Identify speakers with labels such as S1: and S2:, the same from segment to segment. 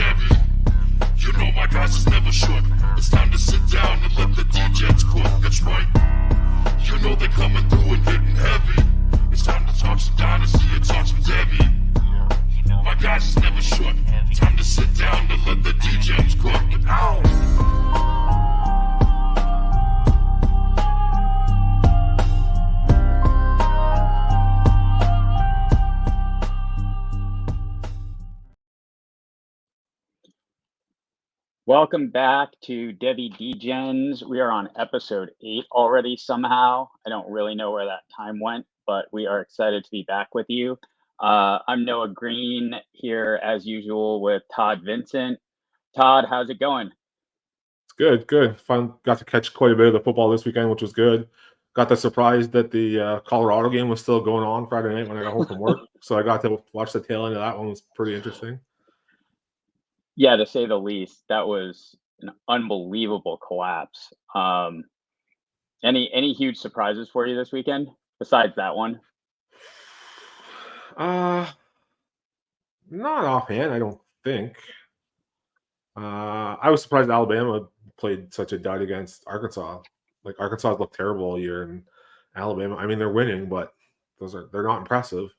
S1: Devy. You know my guys is never shook. It's time to sit down and let the Degens cook. That's right. You know they're coming through and getting heavy. It's time to talk some Dynasty and talk some Devy. My guys is never shook. Time to sit down and let the Degens cook. Ow!
S2: Welcome back to Devy Degens. We are on episode 8 already somehow. I don't really know where that time went, but we are excited to be back with you. I'm Noah Green here as usual with Todd Vincent. Todd, how's it going?
S3: It's good. Got to catch quite a bit of the football this weekend, which was good. Got the surprise that the Colorado game was still going on Friday night when I got home from work. So I got to watch the tail end of that one. It was pretty interesting.
S2: Yeah, to say the least. That was an unbelievable collapse. Any huge surprises for you this weekend besides that one?
S3: Not offhand, I don't think. I was surprised Alabama played such a dud against Arkansas. Like Arkansas looked terrible all year, and Alabama, I mean, they're winning, but they're not impressive.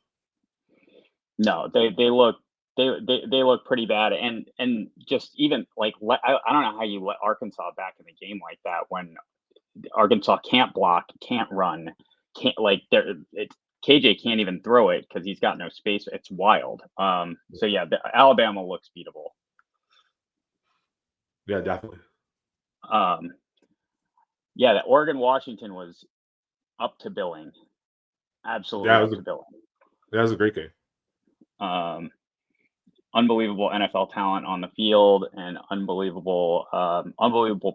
S2: No, they look pretty bad, and just even like I don't know how you let Arkansas back in the game like that when Arkansas can't block, can't run, can't KJ can't even throw it because he's got no space. It's wild. So yeah, Alabama looks beatable.
S3: Yeah, definitely.
S2: Yeah, the Oregon-Washington was up to billing. Absolutely up to billing.
S3: That was a great game.
S2: Unbelievable NFL talent on the field and unbelievable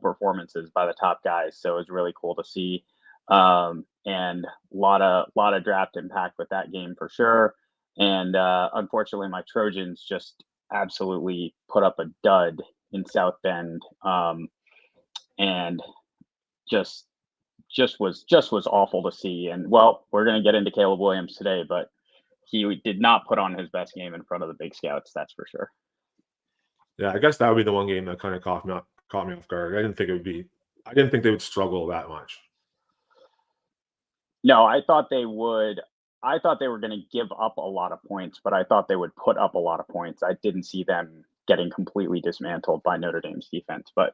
S2: performances by the top guys. So it was really cool to see. And a lot of draft impact with that game for sure. And unfortunately, my Trojans just absolutely put up a dud in South Bend, and just was awful to see. And well, we're going to get into Caleb Williams today, but he did not put on his best game in front of the Big Scouts. That's for sure.
S3: Yeah, I guess that would be the one game that kind of caught me off guard. I didn't think they would struggle that much.
S2: No, I thought they would. I thought they were going to give up a lot of points, but I thought they would put up a lot of points. I didn't see them getting completely dismantled by Notre Dame's defense, but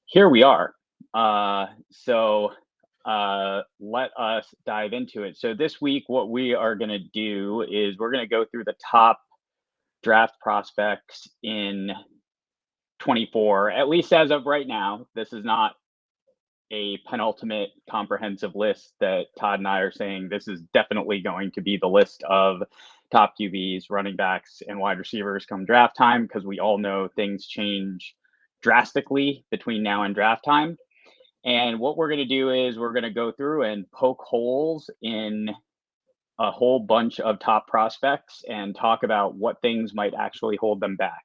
S2: here we are. So let us dive into it. So this week, what we are going to do is we're going to go through the top draft prospects in 24, at least as of right now. This is not a penultimate comprehensive list that Todd and I are saying this is definitely going to be the list of top QBs, running backs, and wide receivers come draft time, because we all know things change drastically between now and draft time. And what we're going to do is we're going to go through and poke holes in a whole bunch of top prospects and talk about what things might actually hold them back.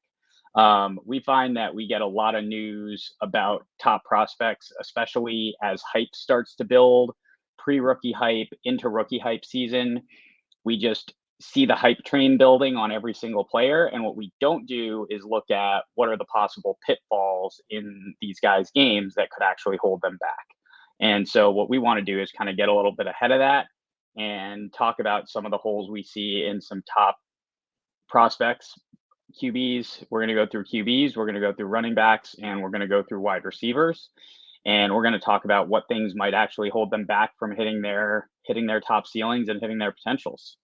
S2: We find that we get a lot of news about top prospects, especially as hype starts to build, pre-rookie hype into rookie hype season. We just see the hype train building on every single player. And what we don't do is look at what are the possible pitfalls in these guys' games that could actually hold them back. And so what we want to do is kind of get a little bit ahead of that and talk about some of the holes we see in some top prospects. QBs, we're going to go through QBs, we're going to go through running backs, and we're going to go through wide receivers. And we're going to talk about what things might actually hold them back from hitting their top ceilings and hitting their potentials.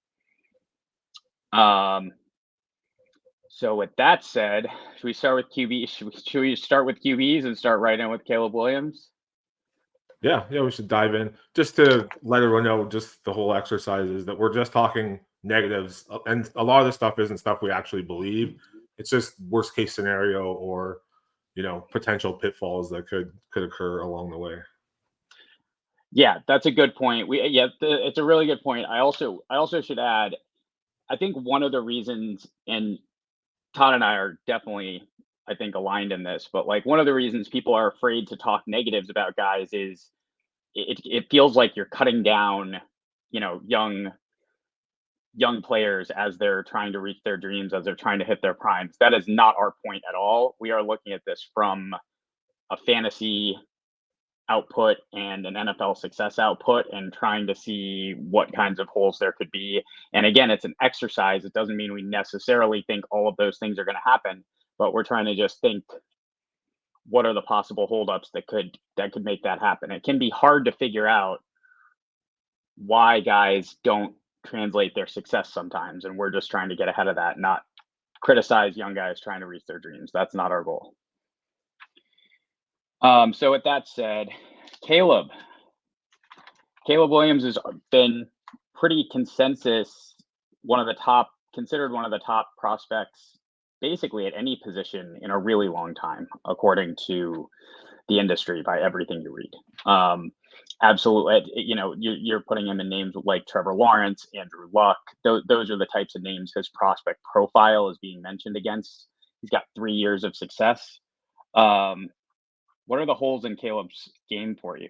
S2: So with that said, should we start with QB? Should we start with QBs and start right in with Caleb Williams?
S3: Yeah, we should dive in. Just to let everyone know, just the whole exercise is that we're just talking negatives, and a lot of this stuff isn't stuff we actually believe. It's just worst case scenario or potential pitfalls that could occur along the way.
S2: Yeah, that's a good point. It's a really good point. I also should add, I think one of the reasons, and Todd and I are definitely, I think, aligned in this, but like one of the reasons people are afraid to talk negatives about guys is it feels like you're cutting down, young young players as they're trying to reach their dreams, as they're trying to hit their primes. That is not our point at all. We are looking at this from a fantasy output and an NFL success output and trying to see what kinds of holes there could be. And again, it's an exercise. It doesn't mean we necessarily think all of those things are going to happen, but we're trying to just think, what are the possible holdups that could make that happen? It can be hard to figure out why guys don't translate their success sometimes, and we're just trying to get ahead of that, not criticize young guys trying to reach their dreams. That's not our goal. So with that said, Caleb Williams has been pretty consensus considered one of the top prospects basically at any position in a really long time, according to the industry, by everything you read. Absolutely. You know, you're putting him in names like Trevor Lawrence, Andrew Luck. Those are the types of names his prospect profile is being mentioned against. He's got 3 years of success. What are the holes in Caleb's game for you?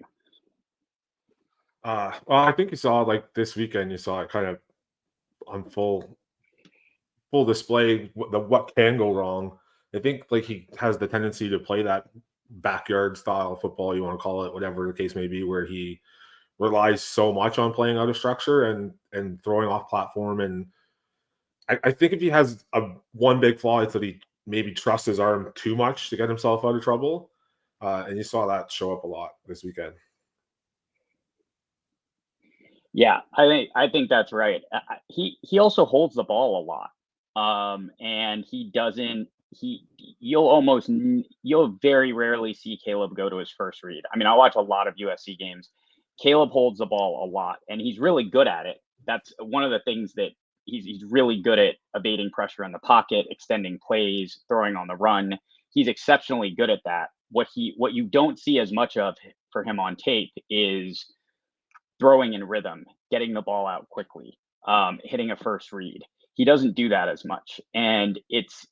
S3: Well, I think you saw, like, this weekend, you saw it kind of on full display, what can go wrong. I think, like, he has the tendency to play that backyard style football, you want to call it, whatever the case may be, where he relies so much on playing out of structure and throwing off platform. And I think if he has one big flaw, it's that he maybe trusts his arm too much to get himself out of trouble. And you saw that show up a lot this weekend.
S2: Yeah, I think that's right. He also holds the ball a lot, and you'll very rarely see Caleb go to his first read. I mean, I watch a lot of USC games. Caleb holds the ball a lot, and he's really good at it. That's one of the things that he's really good at: evading pressure in the pocket, extending plays, throwing on the run. He's exceptionally good at that. What you don't see as much of for him on tape is throwing in rhythm, getting the ball out quickly, hitting a first read. He doesn't do that as much. And it's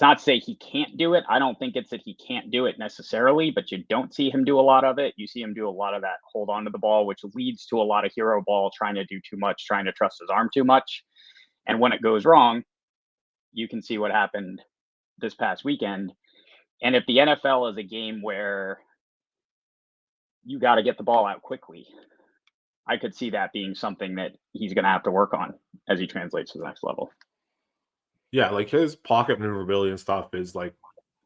S2: not to say he can't do it. I don't think it's that he can't do it necessarily, but you don't see him do a lot of it. You see him do a lot of that hold on to the ball, which leads to a lot of hero ball, trying to do too much, trying to trust his arm too much. And when it goes wrong, you can see what happened this past weekend. And if the NFL is a game where you got to get the ball out quickly, I could see that being something that he's going to have to work on as he translates to the next level.
S3: Yeah, like, his pocket maneuverability and stuff is like,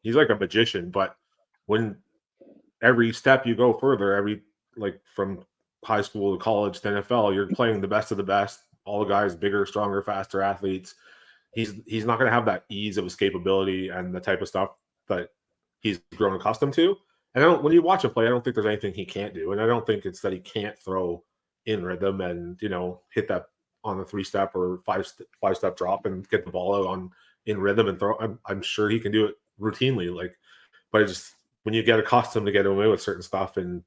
S3: he's like a magician. But when every step you go further, like from high school to college to NFL, you're playing the best of the best. All the guys bigger, stronger, faster athletes. He's not going to have that ease of escapability and the type of stuff that he's grown accustomed to. And when you watch him play, I don't think there's anything he can't do. And I don't think it's that he can't throw in rhythm and, hit that on the 3-step or 5-step drop and get the ball out in rhythm and throw. I'm sure he can do it routinely. But when you get accustomed to getting away with certain stuff and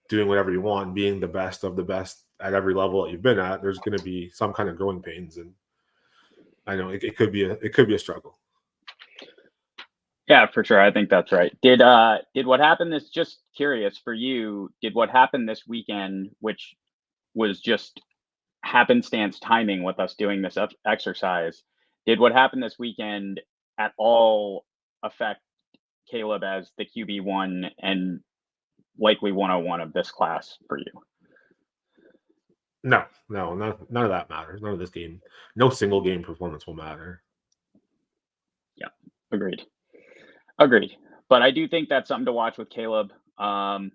S3: doing whatever you want, and being the best of the best at every level that you've been at, there's going to be some kind of growing pains. And I know it could be a struggle.
S2: Yeah, for sure. I think that's right. Did what happened this, just curious for you, did what happened this weekend, which was just happenstance timing with us doing this exercise, did what happened this weekend at all affect Caleb as the QB1 and likely 101 of this class for you?
S3: No, none of that matters. None of this game. No single game performance will matter.
S2: Yeah, agreed. But I do think that's something to watch with Caleb. On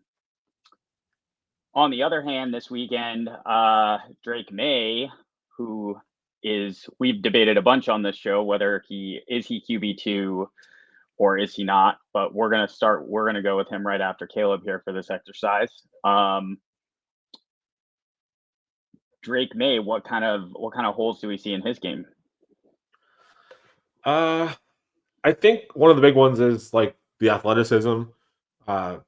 S2: the other hand, this weekend, Drake May, we've debated a bunch on this show whether he QB2 or is he not, but we're going to go with him right after Caleb here for this exercise. Drake May, what kind of holes do we see in his game?
S3: I think one of the big ones is like the athleticism, all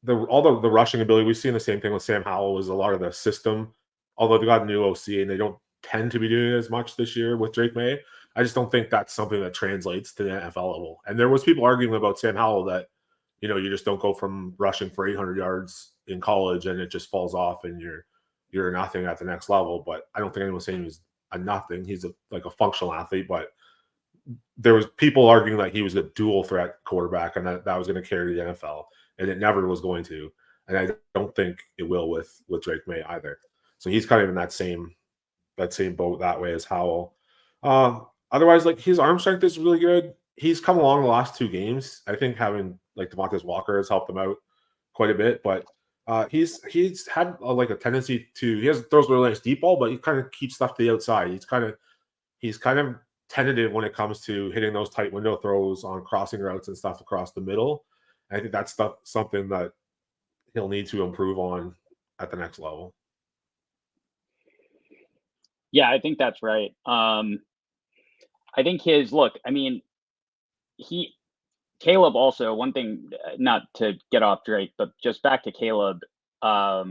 S3: the rushing ability. We've seen the same thing with Sam Howell. Was a lot of the system, although they got a new OC and they don't tend to be doing it as much this year with Drake May. I just don't think that's something that translates to the NFL level. And there was people arguing about Sam Howell that, you just don't go from rushing for 800 yards in college and it just falls off and you're nothing at the next level. But I don't think anyone's saying he was a nothing. He's like a functional athlete, but there was people arguing that he was a dual threat quarterback and that was going to carry the NFL, and it never was going to. And I don't think it will with Drake May either. So he's kind of in that same boat that way as Howell. Otherwise, like his arm strength is really good. He's come along the last 2 games. I think having like Demontes Walker has helped him out quite a bit, but he's had like a tendency to throws really nice deep ball, but he kind of keeps stuff to the outside. He's kind of tentative when it comes to hitting those tight window throws on crossing routes and stuff across the middle. And I think that's something that he'll need to improve on at the next level.
S2: Yeah, I think that's right. I think Caleb also, one thing, not to get off Drake, but just back to Caleb, I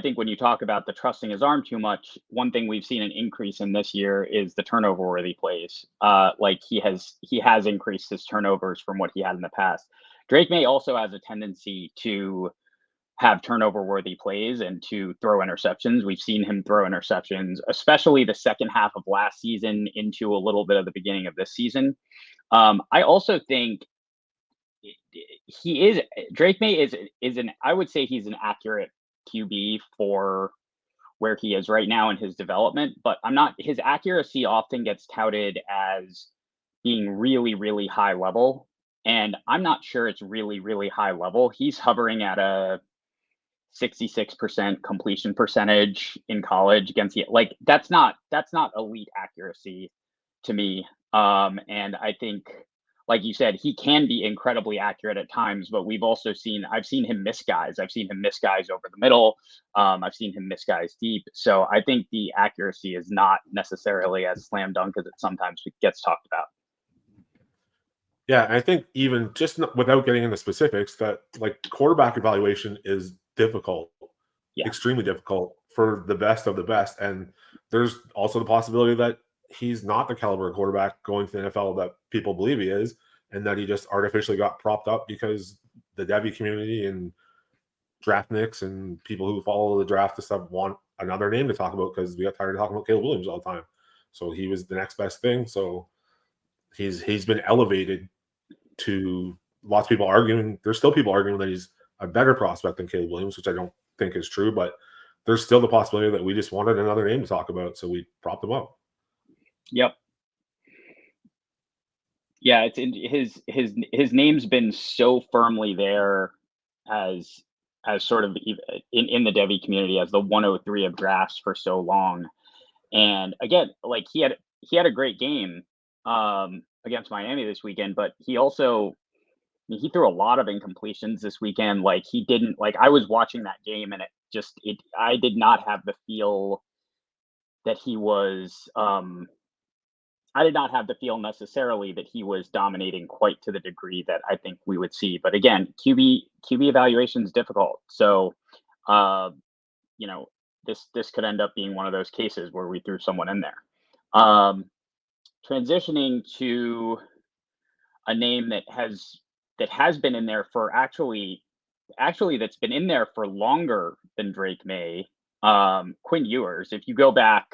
S2: think when you talk about the trusting his arm too much, one thing we've seen an increase in this year is the turnover worthy plays. Like he has increased his turnovers from what he had in the past. Drake May also has a tendency to have turnover worthy plays and to throw interceptions. We've seen him throw interceptions, especially the second half of last season into a little bit of the beginning of this season. I also think Drake May I would say he's an accurate QB for where he is right now in his development, but his accuracy often gets touted as being really, really high level. And I'm not sure it's really, really high level. He's hovering at a 66% completion percentage in college against like that's not elite accuracy to me. And I think, like you said, he can be incredibly accurate at times, but I've seen him miss guys. I've seen him miss guys over the middle. I've seen him miss guys deep. So I think the accuracy is not necessarily as slam dunk as it sometimes gets talked about.
S3: Yeah, I think even just without getting into specifics, that like quarterback evaluation is difficult, extremely difficult for the best of the best. And there's also the possibility that he's not the caliber of quarterback going to the NFL that people believe he is, and that he just artificially got propped up because the Devy community and draftniks and people who follow the draft and stuff want another name to talk about because we got tired of talking about Caleb Williams all the time. So he was the next best thing. So he's been elevated to lots of people arguing. There's still people arguing that he's a better prospect than Caleb Williams, which I don't think is true, but there's still the possibility that we just wanted another name to talk about, so we propped him up.
S2: Yep. Yeah, his name's been so firmly there as sort of in the Devy community as the 103 of drafts for so long. And again, like he had a great game against Miami this weekend, but he threw a lot of incompletions this weekend. Like he didn't, like I was watching that game and I did not have the feel that he was I did not have the feel necessarily that he was dominating quite to the degree that I think we would see. But again, QB evaluation is difficult. So, this could end up being one of those cases where we threw someone in there. Transitioning to a name that has been in there for actually that's been in there for longer than Drake May, Quinn Ewers. If you go back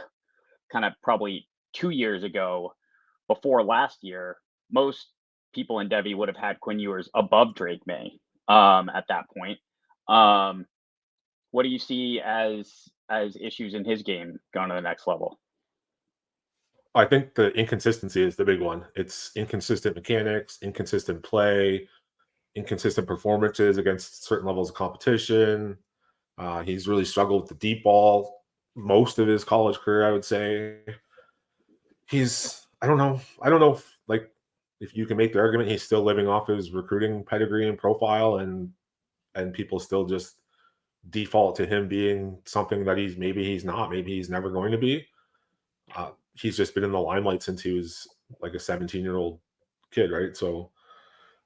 S2: kind of probably 2 years ago, before last year, most people in Devy would have had Quinn Ewers above Drake May at that point. What do you see as issues in his game going to the next level?
S3: I think the inconsistency is the big one. It's inconsistent mechanics, inconsistent play, inconsistent performances against certain levels of competition. He's really struggled with the deep ball most of his college career, I would say. I don't know if you can make the argument he's still living off his recruiting pedigree and profile, and people still just default to him being something that maybe he's not, maybe he's never going to be. He's just been in the limelight since he was like a 17-year-old kid, right? So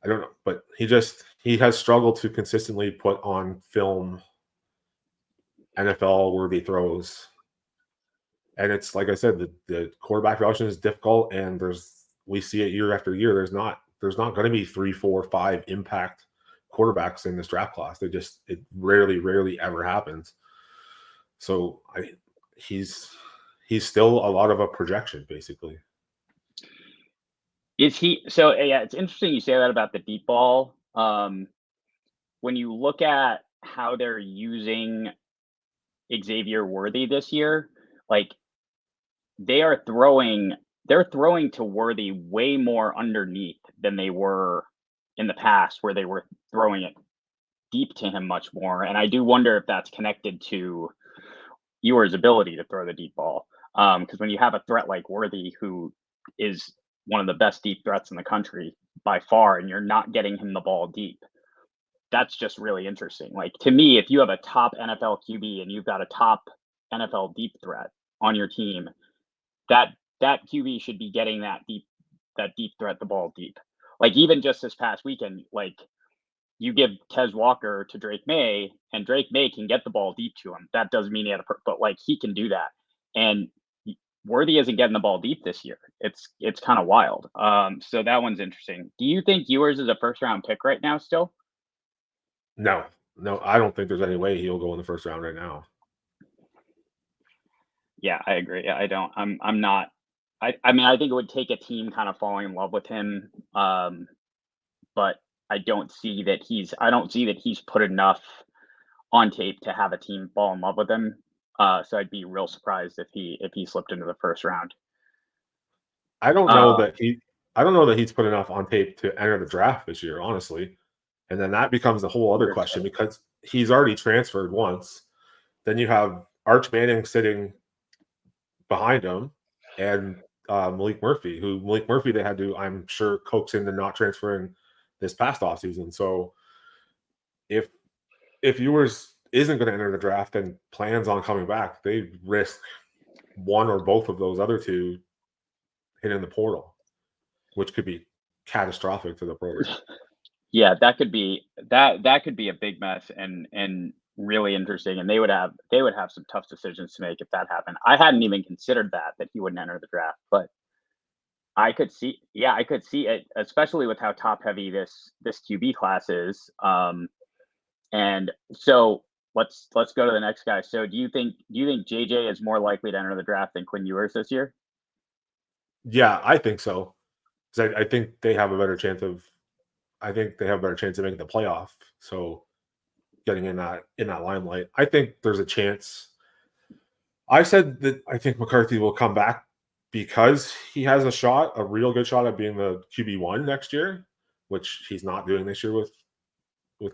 S3: I don't know, but he has struggled to consistently put on film NFL worthy throws. And it's like I said, the quarterback evaluation is difficult, and we see it year after year. There's not going to be 3, 4, 5 impact quarterbacks in this draft class. It rarely ever happens. So he's he's still a lot of a projection, basically.
S2: Is he? So yeah, it's interesting you say that about the deep ball. When you look at how they're using Xavier Worthy this year, like they're throwing to Worthy way more underneath than they were in the past, where they were throwing it deep to him much more. And I do wonder if that's connected to Ewer's ability to throw the deep ball. Because when you have a threat like Worthy, who is one of the best deep threats in the country by far, and you're not getting him the ball deep, that's just really interesting. Like, to me, if you have a top NFL QB and you've got a top NFL deep threat on your team, that QB should be getting that deep threat the ball deep. Like, even just this past weekend, like, you give Tez Walker to Drake May, and Drake May can get the ball deep to him. That doesn't mean he had but like, he can do that. And Worthy isn't getting the ball deep this year. It's kind of wild. So that one's interesting. Do you think Ewers is a first round pick right now still?
S3: No, I don't think there's any way he'll go in the first round right now.
S2: Yeah, I agree. I don't. I'm not. I mean, I think it would take a team kind of falling in love with him. But I don't see that he's put enough on tape to have a team fall in love with him. So I'd be real surprised if he slipped into the first round.
S3: I don't know that he's put enough on tape to enter the draft this year, honestly. And then that becomes a whole other question, because he's already transferred once. Then you have Arch Manning sitting behind him, and Malik Murphy they had to, I'm sure, coax into not transferring this past offseason. So if Ewers isn't going to enter the draft and plans on coming back, they risk one or both of those other two hitting the portal, which could be catastrophic to the program.
S2: Yeah, that could be a big mess and really interesting. And they would have some tough decisions to make if that happened. I hadn't even considered that he wouldn't enter the draft, but I could see it, especially with how top heavy this QB class is. And so let's go to the next guy. So do you think JJ is more likely to enter the draft than Quinn Ewers this year?
S3: Yeah, I think so. Because I think they have a better chance of making the playoff. So getting in that limelight, I think there's a chance. I said that I think McCarthy will come back because he has a real good shot at being the QB1 next year, which he's not doing this year with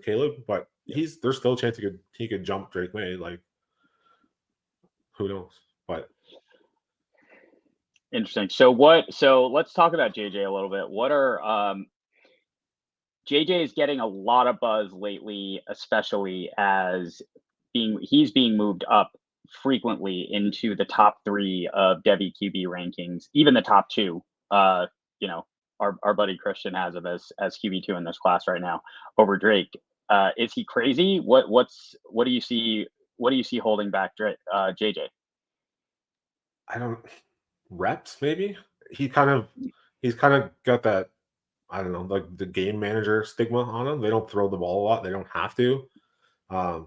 S3: Caleb. But there's still a chance he could jump Drake May. Like, who knows? But
S2: interesting. So let's talk about JJ a little bit. What are JJ is getting a lot of buzz lately, especially as he's being moved up frequently into the top 3 of Devy QB rankings, even the top 2. Our buddy Christian has him as QB2 in this class right now over Drake. Is he crazy? What do you see holding back JJ?
S3: I don't reps, maybe. He's kind of got that, I don't know, like the game manager stigma on him. They don't throw the ball a lot. They don't have to.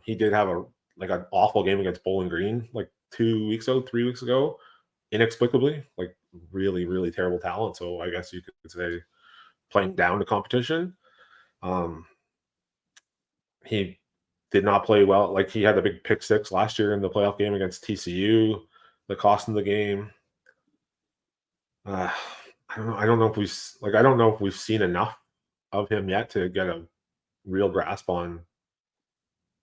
S3: He did have an awful game against Bowling Green like 3 weeks ago, inexplicably, like really, really terrible talent. So I guess you could say playing down to competition. He did not play well. Like, he had the big pick 6 last year in the playoff game against TCU that cost him the game. I don't know if we've seen enough of him yet to get a real grasp on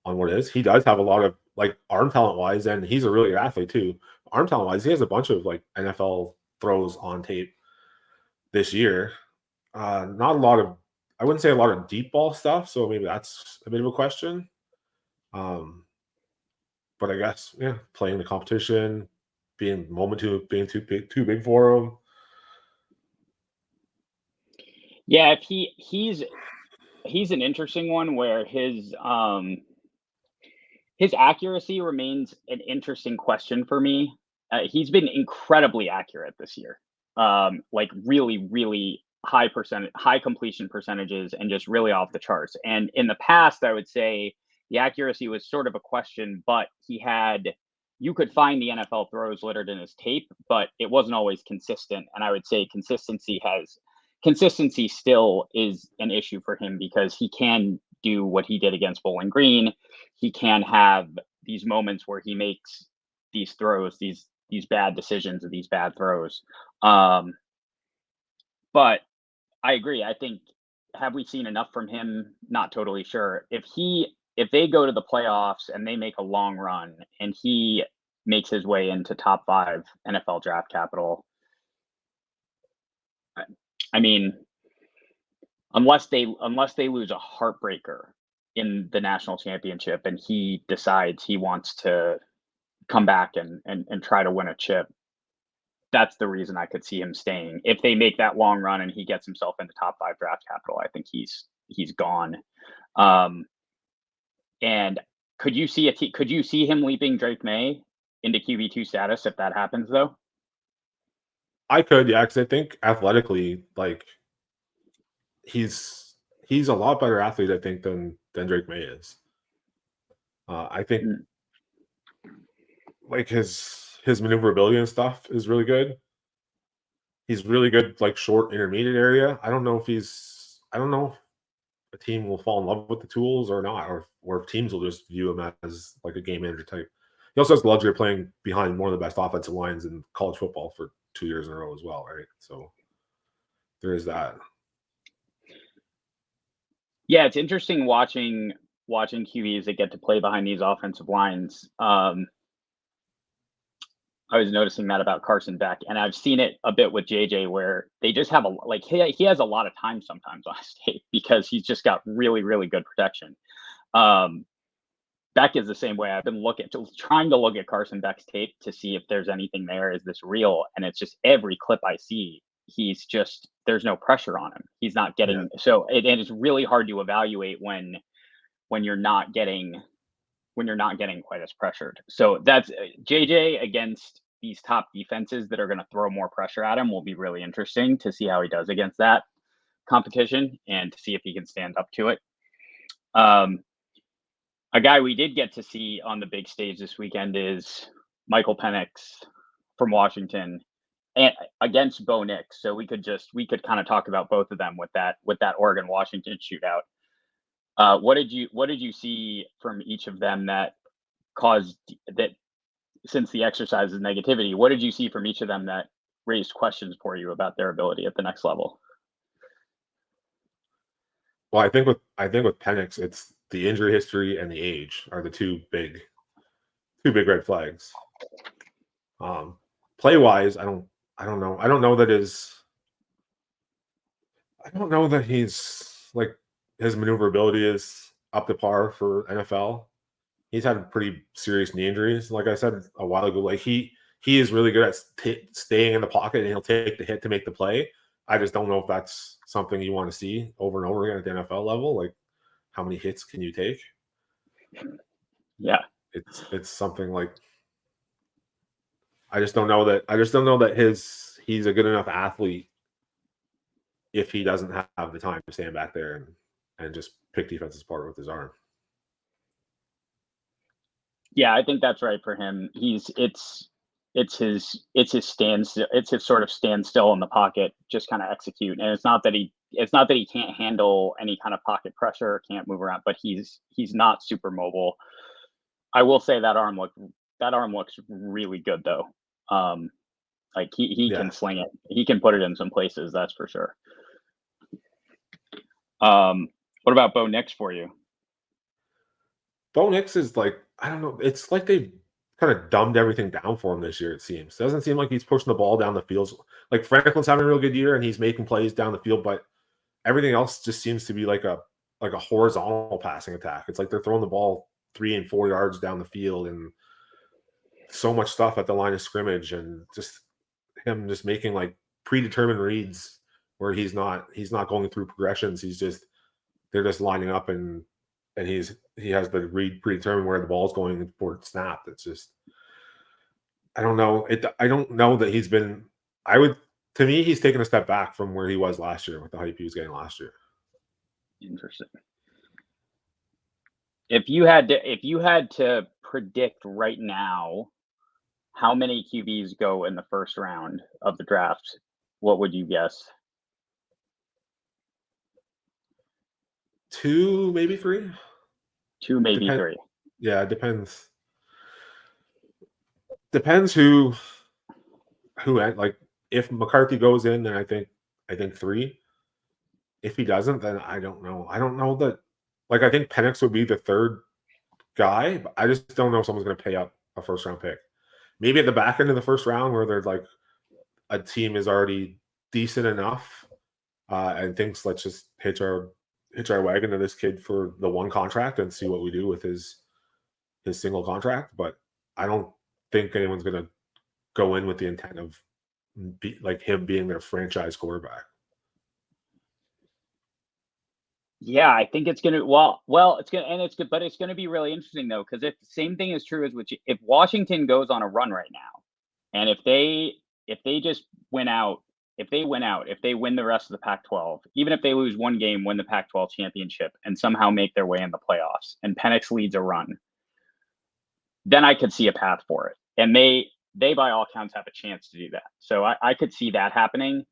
S3: what it is. He does have a lot of, like, arm talent wise, and he's a really good athlete too. Arm talent wise, he has a bunch of like NFL throws on tape this year. Not a lot of, I wouldn't say a lot of deep ball stuff, so maybe that's a bit of a question. But I guess, playing the competition, being too big for him.
S2: Yeah, if he's an interesting one where his accuracy remains an interesting question for me. He's been incredibly accurate this year. Like really, really high completion percentages and just really off the charts. And in the past, I would say the accuracy was sort of a question, but he had you could find the NFL throws littered in his tape, but it wasn't always consistent. And I would say consistency still is an issue for him because he can do what he did against Bowling Green. He can have these moments where he makes these throws, these bad decisions and these bad throws. But I agree. I think, have we seen enough from him? Not totally sure. If they go to the playoffs and they make a long run and he makes his way into top 5 NFL draft capital, I mean, unless they lose a heartbreaker in the national championship and he decides he wants to come back and try to win a chip, that's the reason I could see him staying. If they make that long run and he gets himself into top 5 draft capital, I think he's gone. And could you see him leaping Drake May into QB2 status if that happens, though?
S3: I could, yeah, because I think athletically, like he's a lot better athlete, I think, than Drake May is. I think like his maneuverability and stuff is really good. He's really good, like short intermediate area. I don't know if a team will fall in love with the tools or not, or if teams will just view him as like a game manager type. He also has the luxury of playing behind one of the best offensive lines in college football for 2 years in a row as well, right? So there is that.
S2: Yeah, it's interesting watching QBs that get to play behind these offensive lines. I was noticing that about Carson Beck, and I've seen it a bit with JJ, where they just have he has a lot of time sometimes on his tape because he's just got really, really good protection. Beck is the same way. I've been trying to look at Carson Beck's tape to see if there's anything there. Is this real? And it's just every clip I see, there's no pressure on him. He's not getting and it's really hard to evaluate when you're not getting quite as pressured. So that's JJ against these top defenses that are going to throw more pressure at him will be really interesting to see how he does against that competition and to see if he can stand up to it. A guy we did get to see on the big stage this weekend is Michael Penix from Washington and against Bo Nix. So we could kind of talk about both of them with that Oregon Washington shootout. What did you see from each of them that caused that, since the exercise is negativity, what did you see from each of them that raised questions for you about their ability at the next level?
S3: Well, I think with Penix, it's the injury history and the age are the two big red flags. Play wise, I don't know. I don't know that he's like his maneuverability is up to par for NFL. He's had pretty serious knee injuries. Like I said a while ago, like he is really good at staying in the pocket and he'll take the hit to make the play. I just don't know if that's something you want to see over and over again at the NFL level. Like, how many hits can you take?
S2: Yeah,
S3: it's something like I just don't know that he's a good enough athlete if he doesn't have the time to stand back there and just pick defenses apart with his arm.
S2: Yeah, I think that's right for him. It's his standstill. It's his sort of standstill in the pocket, just kind of execute. And it's not that he can't handle any kind of pocket pressure, can't move around, but he's not super mobile. I will say that arm looks really good though. Like he can sling it. He can put it in some places, that's for sure. What about Bo Nix for you?
S3: Bo Nix is like, I don't know. It's like they've kind of dumbed everything down for him this year, it seems. It doesn't seem like he's pushing the ball down the field. Like Franklin's having a real good year and he's making plays down the field, but everything else just seems to be like a horizontal passing attack. It's like they're throwing the ball 3 and 4 yards down the field and so much stuff at the line of scrimmage and just him just making like predetermined reads where he's not going through progressions. They're just lining up and he has the read predetermined where the ball's going before it's snapped. It's just, I don't know. I don't know that he's been, to me, he's taken a step back from where he was last year with the hype he was getting last year.
S2: Interesting. If you had to predict right now how many QBs go in the first round of the draft? What would you guess?
S3: 2, maybe 3.
S2: 2, maybe 3.
S3: Yeah, it depends. Depends who like if McCarthy goes in, then I think 3. If he doesn't, then I don't know. I don't know that. Like I think Penix would be the 3rd guy, but I just don't know if someone's going to pay up a first round pick. Maybe at the back end of the first round where they're like a team is already decent enough and thinks let's just hitch our wagon to this kid for the 1 contract and see what we do with his single contract. But I don't think anyone's going to go in with the intent of him being their franchise quarterback.
S2: Yeah, I think it's gonna. It's gonna, and it's good, but it's gonna be really interesting though, because if the same thing is true as if Washington goes on a run right now, and if they just win out, if they win the rest of the Pac-12, even if they lose 1 game, win the Pac-12 championship, and somehow make their way in the playoffs, and Penix leads a run, then I could see a path for it, and they by all counts have a chance to do that. So I could see that happening,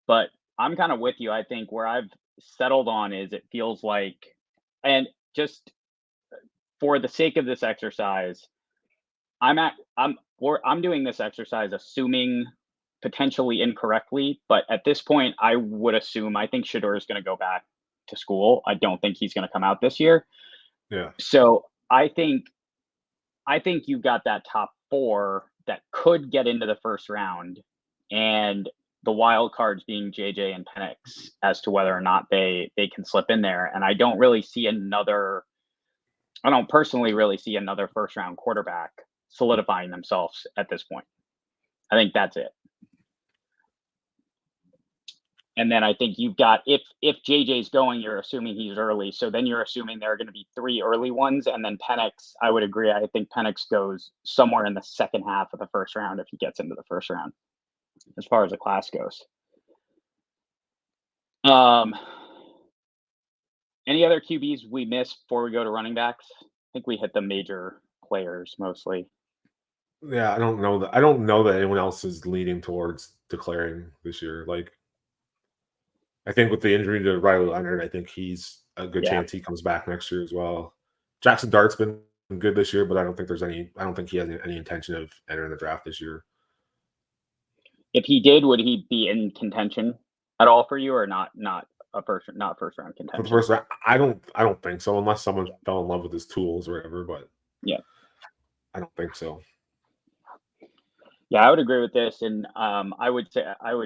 S2: but I'm kind of with you. I think where I've settled on is it feels like, and just for the sake of this exercise, I'm doing this exercise assuming potentially incorrectly, but at this point I would assume I think Shedeur is going to go back to school. I don't think he's going to come out this year.
S3: Yeah.
S2: So I think you've got that top 4 that could get into the first round, and the wild cards being JJ and Penix as to whether or not they can slip in there. And I don't personally really see another first round quarterback solidifying themselves at this point. I think that's it. And then I think you've got, if JJ's going, you're assuming he's early. So then you're assuming there are going to be 3 early ones. And then Penix, I would agree. I think Penix goes somewhere in the second half of the first round if he gets into the first round, as far as the class goes. Any other QBs we missed before we go to running backs? I think we hit the major players mostly.
S3: Yeah, I don't know that anyone else is leaning towards declaring this year. Like, I think with the injury to Riley Leonard, I think he's a good chance he comes back next year as well. Jackson Dart's been good this year, but I don't think he has any intention of entering the draft this year.
S2: If he did, would he be in contention at all for you, or not first round contention?
S3: For the first round, I don't think so, unless someone fell in love with his tools or whatever. But
S2: yeah,
S3: I don't think so.
S2: Yeah, I would agree with this, and I would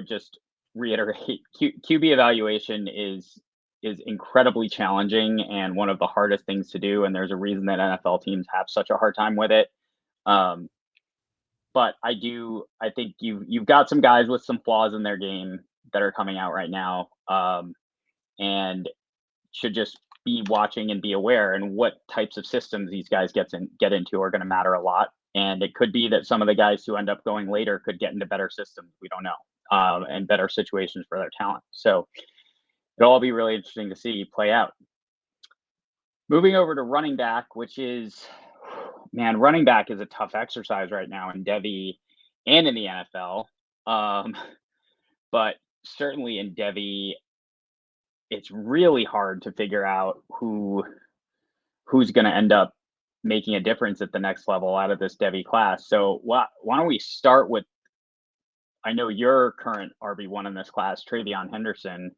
S2: just reiterate: QB evaluation is incredibly challenging and one of the hardest things to do. And there's a reason that NFL teams have such a hard time with it. But I think you've got some guys with some flaws in their game that are coming out right now, and should just be watching and be aware. And what types of systems these guys get into are going to matter a lot. And it could be that some of the guys who end up going later could get into better systems. We don't know, and better situations for their talent. So it'll all be really interesting to see play out. Moving over to running back, which is, man, running back is a tough exercise right now in Devy and in the NFL. But certainly in Devy, it's really hard to figure out who's going to end up making a difference at the next level out of this Devy class. So why don't we start with, I know your current RB1 in this class, Travion Henderson.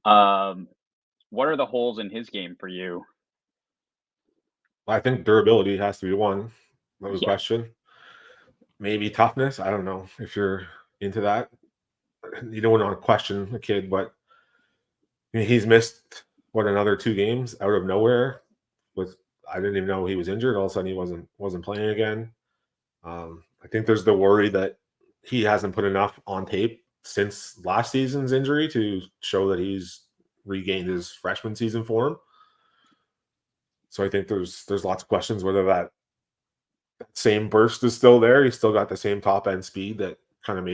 S2: What are the holes in his game for you?
S3: I think durability has to be one. No question. Maybe toughness. I don't know if you're into that. You don't want to question the kid, but he's missed another 2 games out of nowhere. I didn't even know he was injured. All of a sudden, he wasn't playing again. I think there's the worry that he hasn't put enough on tape since last season's injury to show that he's regained his freshman season form. So I think there's lots of questions whether that same burst is still there. He's still got the same top end speed that kind of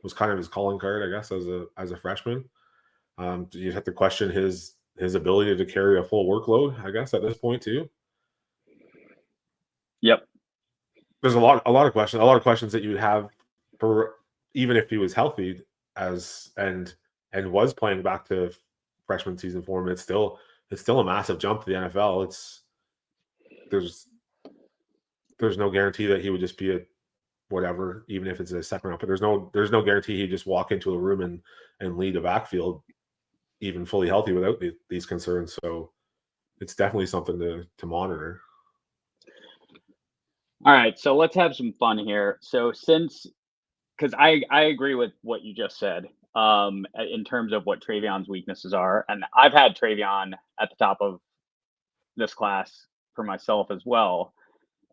S3: was kind of his calling card, I guess, as a freshman. You have to question his ability to carry a full workload, I guess, at this point too.
S2: Yep.
S3: there's a lot of questions that you would have for even if he was healthy and was playing back to freshman season form. It's still a massive jump to the NFL. There's no guarantee that he would just be a whatever, even if it's a second round. But there's no guarantee he'd just walk into a room and lead a backfield even fully healthy without these concerns. So it's definitely something to monitor.
S2: All right, so let's have some fun here. So because I agree with what you just said in terms of what Travion's weaknesses are, and I've had Travion at the top of this class for myself as well,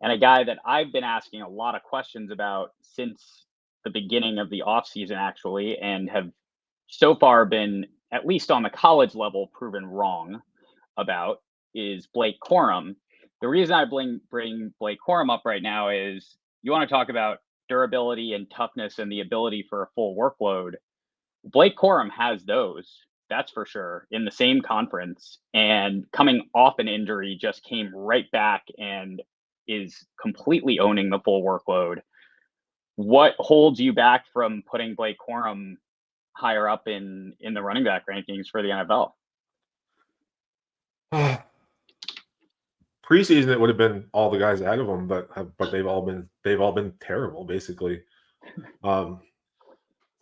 S2: and a guy that I've been asking a lot of questions about since the beginning of the offseason, actually, and have so far been, at least on the college level, proven wrong about, is Blake Corum. The reason I bring Blake Corum up right now is you want to talk about durability and toughness and the ability for a full workload. Blake Corum has those, that's for sure, in the same conference, and coming off an injury just came right back and is completely owning the full workload. What holds you back from putting Blake Corum higher up in the running back rankings for the NFL?
S3: Preseason, it would have been all the guys ahead of him, but they've all been terrible, basically.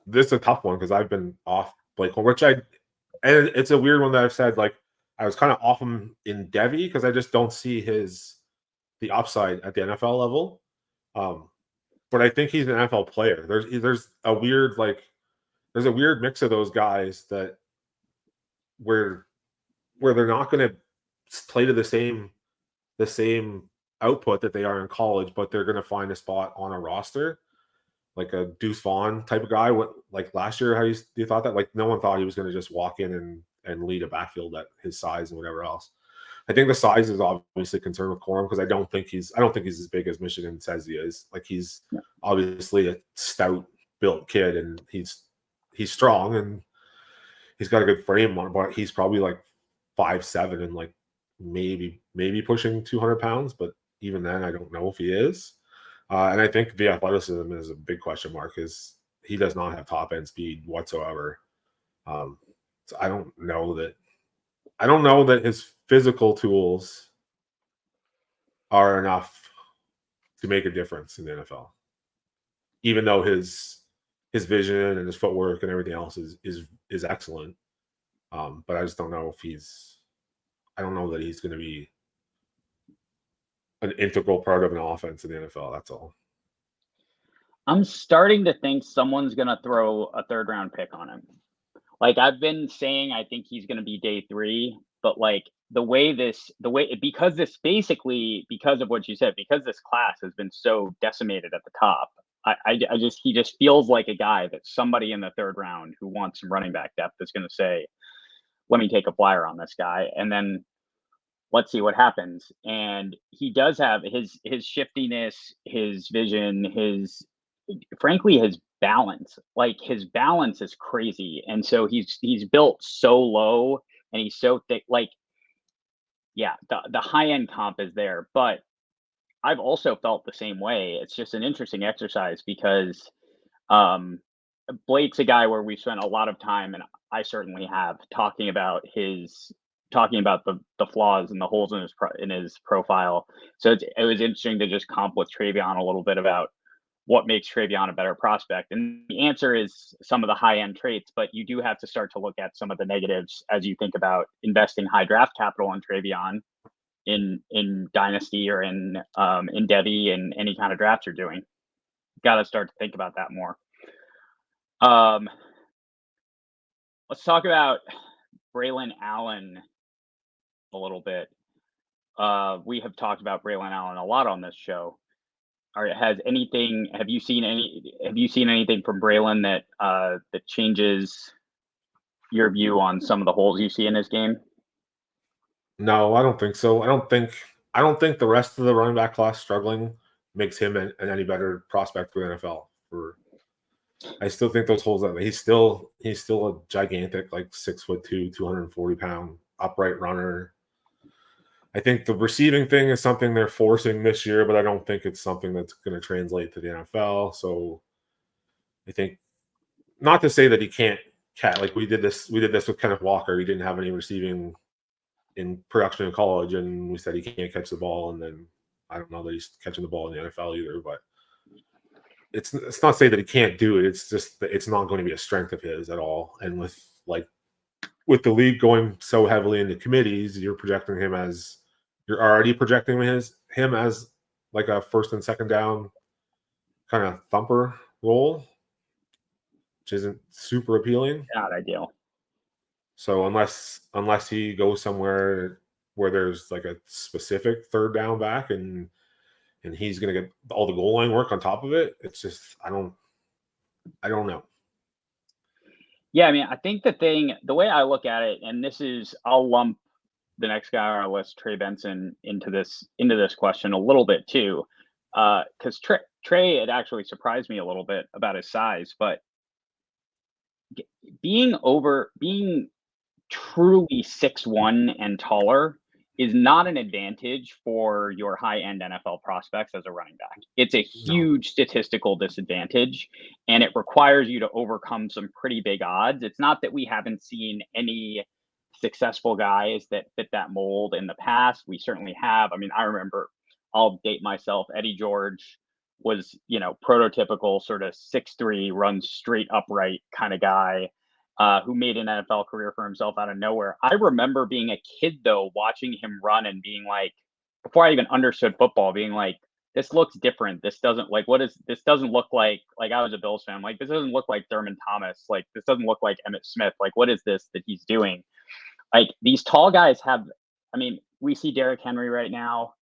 S3: This is a tough one because I've been off Blake Corum, and it's a weird one that I've said, like, I was kind of off him in Devy because I just don't see the upside at the NFL level. But I think he's an NFL player. There's a weird mix of those guys that where they're not going to play to the same output that they are in college, but they're going to find a spot on a roster, like a Deuce Vaughn type of guy. What, like last year, how you thought that? Like, no one thought he was going to just walk in and lead a backfield at his size and whatever else. I think the size is obviously a concern with Corum because I don't think he's as big as Michigan says he is. Like, he's obviously a stout built kid and he's strong and he's got a good frame on it, but he's probably like 5'7" and like maybe pushing 200 pounds, but even then I don't know if he is. And I think the athleticism is a big question mark. Is he does not have top end speed whatsoever. So I don't know that his physical tools are enough to make a difference in the NFL. Even though his vision and his footwork and everything else is excellent. But I just don't know if I don't know that he's going to be an integral part of an offense in the NFL. That's all.
S2: I'm starting to think someone's going to throw a third round pick on him. Like, I've been saying, I think he's going to be day 3, but like because of what you said, because this class has been so decimated at the top, he just feels like a guy that somebody in the third round who wants some running back depth is going to say, let me take a flyer on this guy. And then let's see what happens. And he does have his shiftiness, his vision, frankly, his balance. Like, his balance is crazy. And so he's built so low and he's so thick. Like, yeah, the high end comp is there, but I've also felt the same way. It's just an interesting exercise because Blake's a guy where we spent a lot of time, and I certainly have, talking about the flaws and the holes in his profile. So it was interesting to just comp with Travion a little bit about what makes Travion a better prospect. And the answer is some of the high end traits, but you do have to start to look at some of the negatives as you think about investing high draft capital in Travion in Dynasty or in Devy and any kind of draft you're doing. Got to start to think about that more. Let's talk about Braylon Allen a little bit. We have talked about Braylon Allen a lot on this show. Have you seen anything from Braylon that changes your view on some of the holes you see in his game?
S3: No, I don't think so. I don't think the rest of the running back class struggling makes him an any better prospect for the NFL. I still think those holes that he's still a gigantic, like 6'2", 240-pound upright runner. I think the receiving thing is something they're forcing this year, but I don't think it's something that's going to translate to the NFL. So I think, not to say that he can't catch, like we did this with Kenneth Walker. He didn't have any receiving in production in college, and we said he can't catch the ball, and then I don't know that he's catching the ball in the NFL either. But it's not to say that he can't do it. It's just that it's not going to be a strength of his at all. And with the league going so heavily into committees, you're already projecting him as like a first and second down kind of thumper role, which isn't super appealing.
S2: Not ideal.
S3: So unless he goes somewhere where there's like a specific third down back and he's going to get all the goal line work on top of it, it's just I don't know.
S2: Yeah, I mean, I think the way I look at it, and I'll lump the next guy on our list, Trey Benson, into this question a little bit too, because Trey had actually surprised me a little bit about his size, but being truly 6'1" and taller is not an advantage for your high-end NFL prospects as a running back. It's a huge statistical disadvantage, and it requires you to overcome some pretty big odds. It's not that we haven't seen any successful guys that fit that mold in the past. We certainly have. I mean, I remember, I'll date myself, Eddie George was, prototypical sort of 6'3", runs straight upright kind of guy. Who made an NFL career for himself out of nowhere. I remember being a kid, though, watching him run and being like, before I even understood football, being like, this looks different. This doesn't this doesn't look like I was a Bills fan. Like, this doesn't look like Thurman Thomas. Like, this doesn't look like Emmitt Smith. Like, what is this that he's doing? Like, these tall guys we see Derrick Henry right now.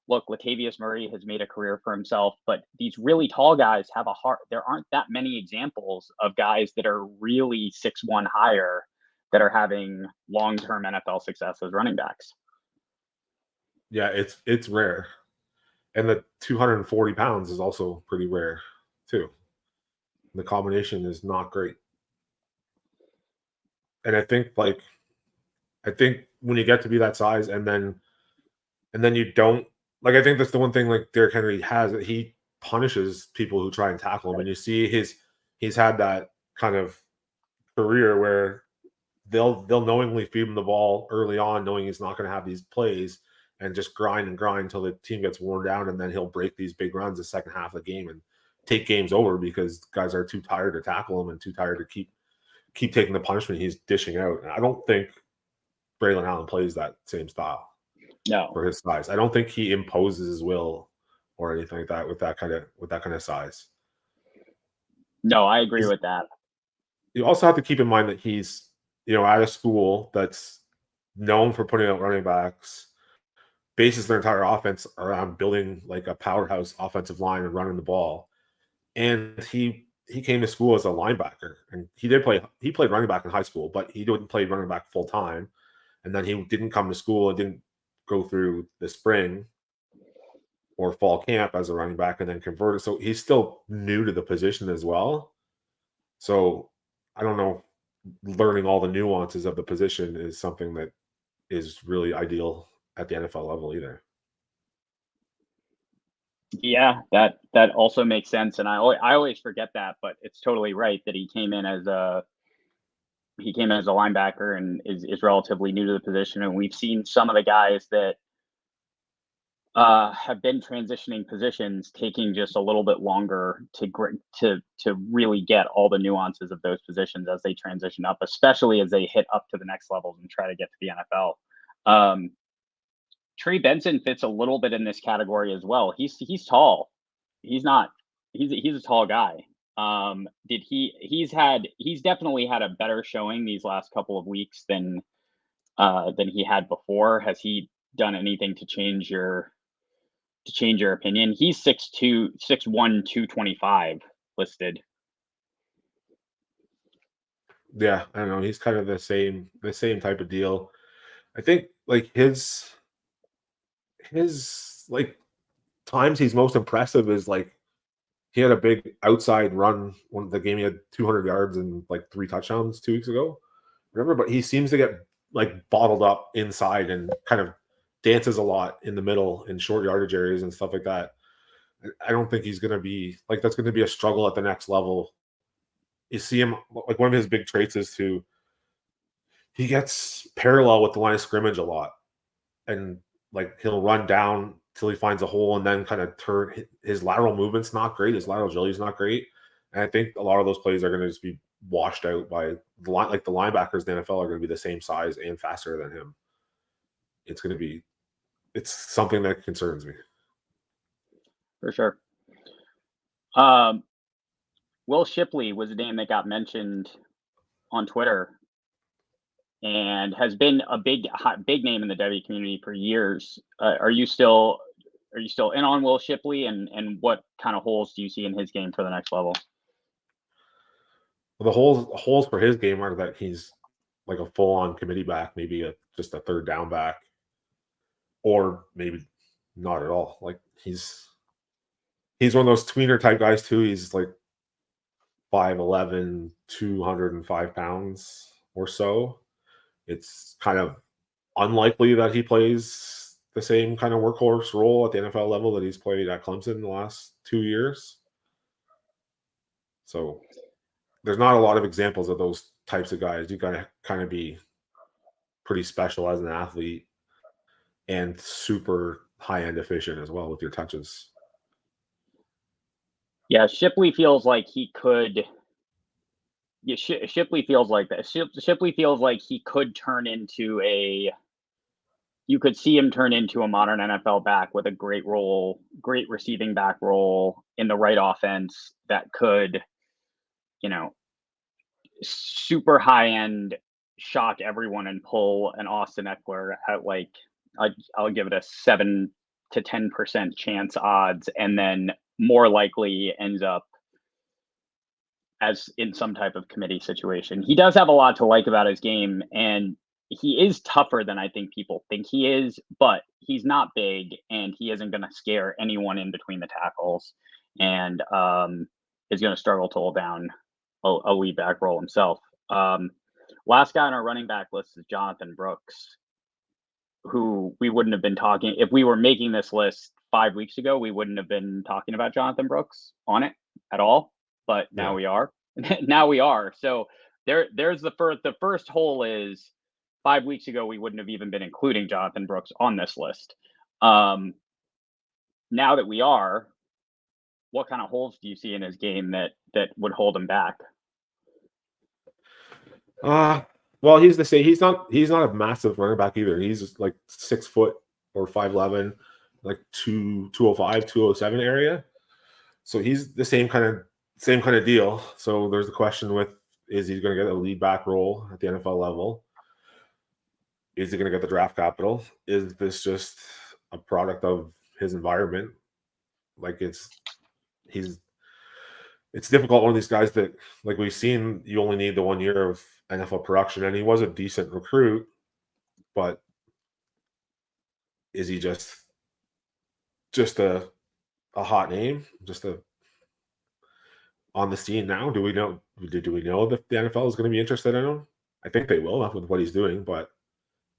S2: Look, Latavius Murray has made a career for himself, but these really tall guys have a heart. There aren't that many examples of guys that are really 6'1" higher that are having long-term NFL success as running backs.
S3: Yeah, it's rare. And the 240 pounds is also pretty rare too. The combination is not great. And I think when you get to be that size and then you don't, like, I think that's the one thing like Derrick Henry has, that he punishes people who try and tackle him. And you see he's had that kind of career where they'll knowingly feed him the ball early on, knowing he's not going to have these plays, and just grind until the team gets worn down, and then he'll break these big runs the second half of the game and take games over because guys are too tired to tackle him and too tired to keep taking the punishment he's dishing out. And I don't think Braylon Allen plays that same style.
S2: No,
S3: for his size. I don't think he imposes his will or anything like that with that kind of size.
S2: No, I agree with that.
S3: You also have to keep in mind that he's, at a school that's known for putting out running backs, bases their entire offense around building like a powerhouse offensive line and running the ball. And he came to school as a linebacker, and he played running back in high school, but he didn't play running back full time. And then he didn't come to school and didn't go through the spring or fall camp as a running back and then converted. So he's still new to the position as well. So I don't know, learning all the nuances of the position is something that is really ideal at the NFL level either.
S2: Yeah, that also makes sense. And I always forget that, but it's totally right that he came in as a linebacker and is relatively new to the position. And we've seen some of the guys that have been transitioning positions taking just a little bit longer to really get all the nuances of those positions as they transition up, especially as they hit up to the next levels and try to get to the NFL. Trey Benson fits a little bit in this category as well. He's tall. He's a tall guy. He's definitely had a better showing these last couple of weeks than he had before. Has he done anything to change your opinion? He's 6'2", 6'1", 225 listed.
S3: Yeah, I don't know. He's kind of the same type of deal. I think like his like times he's most impressive is like he had a big outside run when the game he had 200 yards and like 3 touchdowns 2 weeks ago. Remember, but he seems to get like bottled up inside and kind of dances a lot in the middle in short yardage areas and stuff like that. I don't think he's going to be like that's going to be a struggle at the next level. You see him like one of his big traits is he gets parallel with the line of scrimmage a lot, and like he'll run down till he finds a hole and then kind of turn. His lateral movement's not great. His lateral agility is not great, and I think a lot of those plays are going to just be washed out by the line. Like the linebackers in the NFL are going to be the same size and faster than him. It's something that concerns me.
S2: For sure. Will Shipley was a name that got mentioned on Twitter and has been a big name in the Devy community for years. Are you still in on Will Shipley, and what kind of holes do you see in his game for the next level?
S3: Well, the holes for his game are that he's like a full-on committee back, maybe just a third down back, or maybe not at all. Like he's one of those tweener type guys too. He's like 5'11", 205 pounds or so. It's kind of unlikely that he plays the same kind of workhorse role at the NFL level that he's played at Clemson in the last 2 years. So there's not a lot of examples of those types of guys. You got to kind of be pretty special as an athlete and super high-end efficient as well with your touches.
S2: Yeah, Shipley feels like he could. Yeah, Shipley feels like that. Shipley feels like he could turn into you could see him turn into a modern NFL back with a great role, great receiving back role in the right offense that could, super high end shock everyone and pull an Austin Eckler at like, I'll give it a 7 to 10% chance odds, and then more likely ends up as in some type of committee situation. He does have a lot to like about his game, and he is tougher than I think people think he is, but he's not big, and he isn't going to scare anyone in between the tackles, and is going to struggle to hold down a lead back role himself. Last guy on our running back list is Jonathan Brooks, who we wouldn't have been talking if we were making this list 5 weeks ago. We wouldn't have been talking about Jonathan Brooks on it at all, but now we are. Now we are. So there's the first hole is 5 weeks ago we wouldn't have even been including Jonathan Brooks on this list. Now that we are, what kind of holes do you see in his game that would hold him back?
S3: Well, he's the same. He's not a massive running back either. He's just like 6 foot or 5'11", like 205, 207 area. So he's the same kind of deal. So there's the question with, is he going to get a lead back role at the NFL level? Is he going to get the draft capital? Is this just a product of his environment? Like it's difficult. One of these guys that, like we've seen, you only need the 1 year of NFL production, and he was a decent recruit, but is he just a hot name, just on the scene now? Do we know that the NFL is going to be interested in him? I think they will with what he's doing, but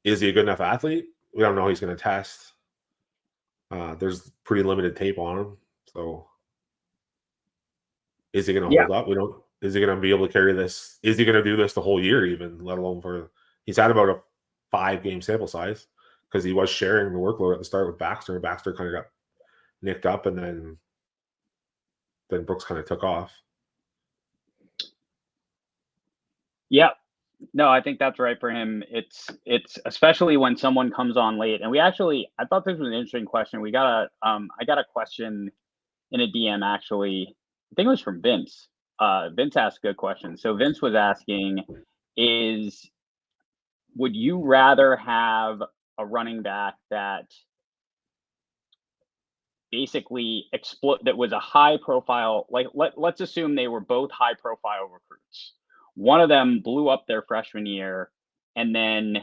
S3: is he a good enough athlete? We don't know how he's going to test. There's pretty limited tape on him, so is he going to hold up? Is he going to be able to carry this? Is he going to do this the whole year, even, let alone he's had about a 5-game sample size because he was sharing the workload at the start with Baxter, and Baxter kind of got nicked up, and then Brooks kind of took off.
S2: Yeah, no, I think that's right for him. It's especially when someone comes on late, and I thought this was an interesting question. I got a question in a DM actually. I think it was from Vince. Vince asked a good question. So Vince was asking, would you rather have a running back that basically that was a high profile, like let's assume they were both high profile recruits. One of them blew up their freshman year and then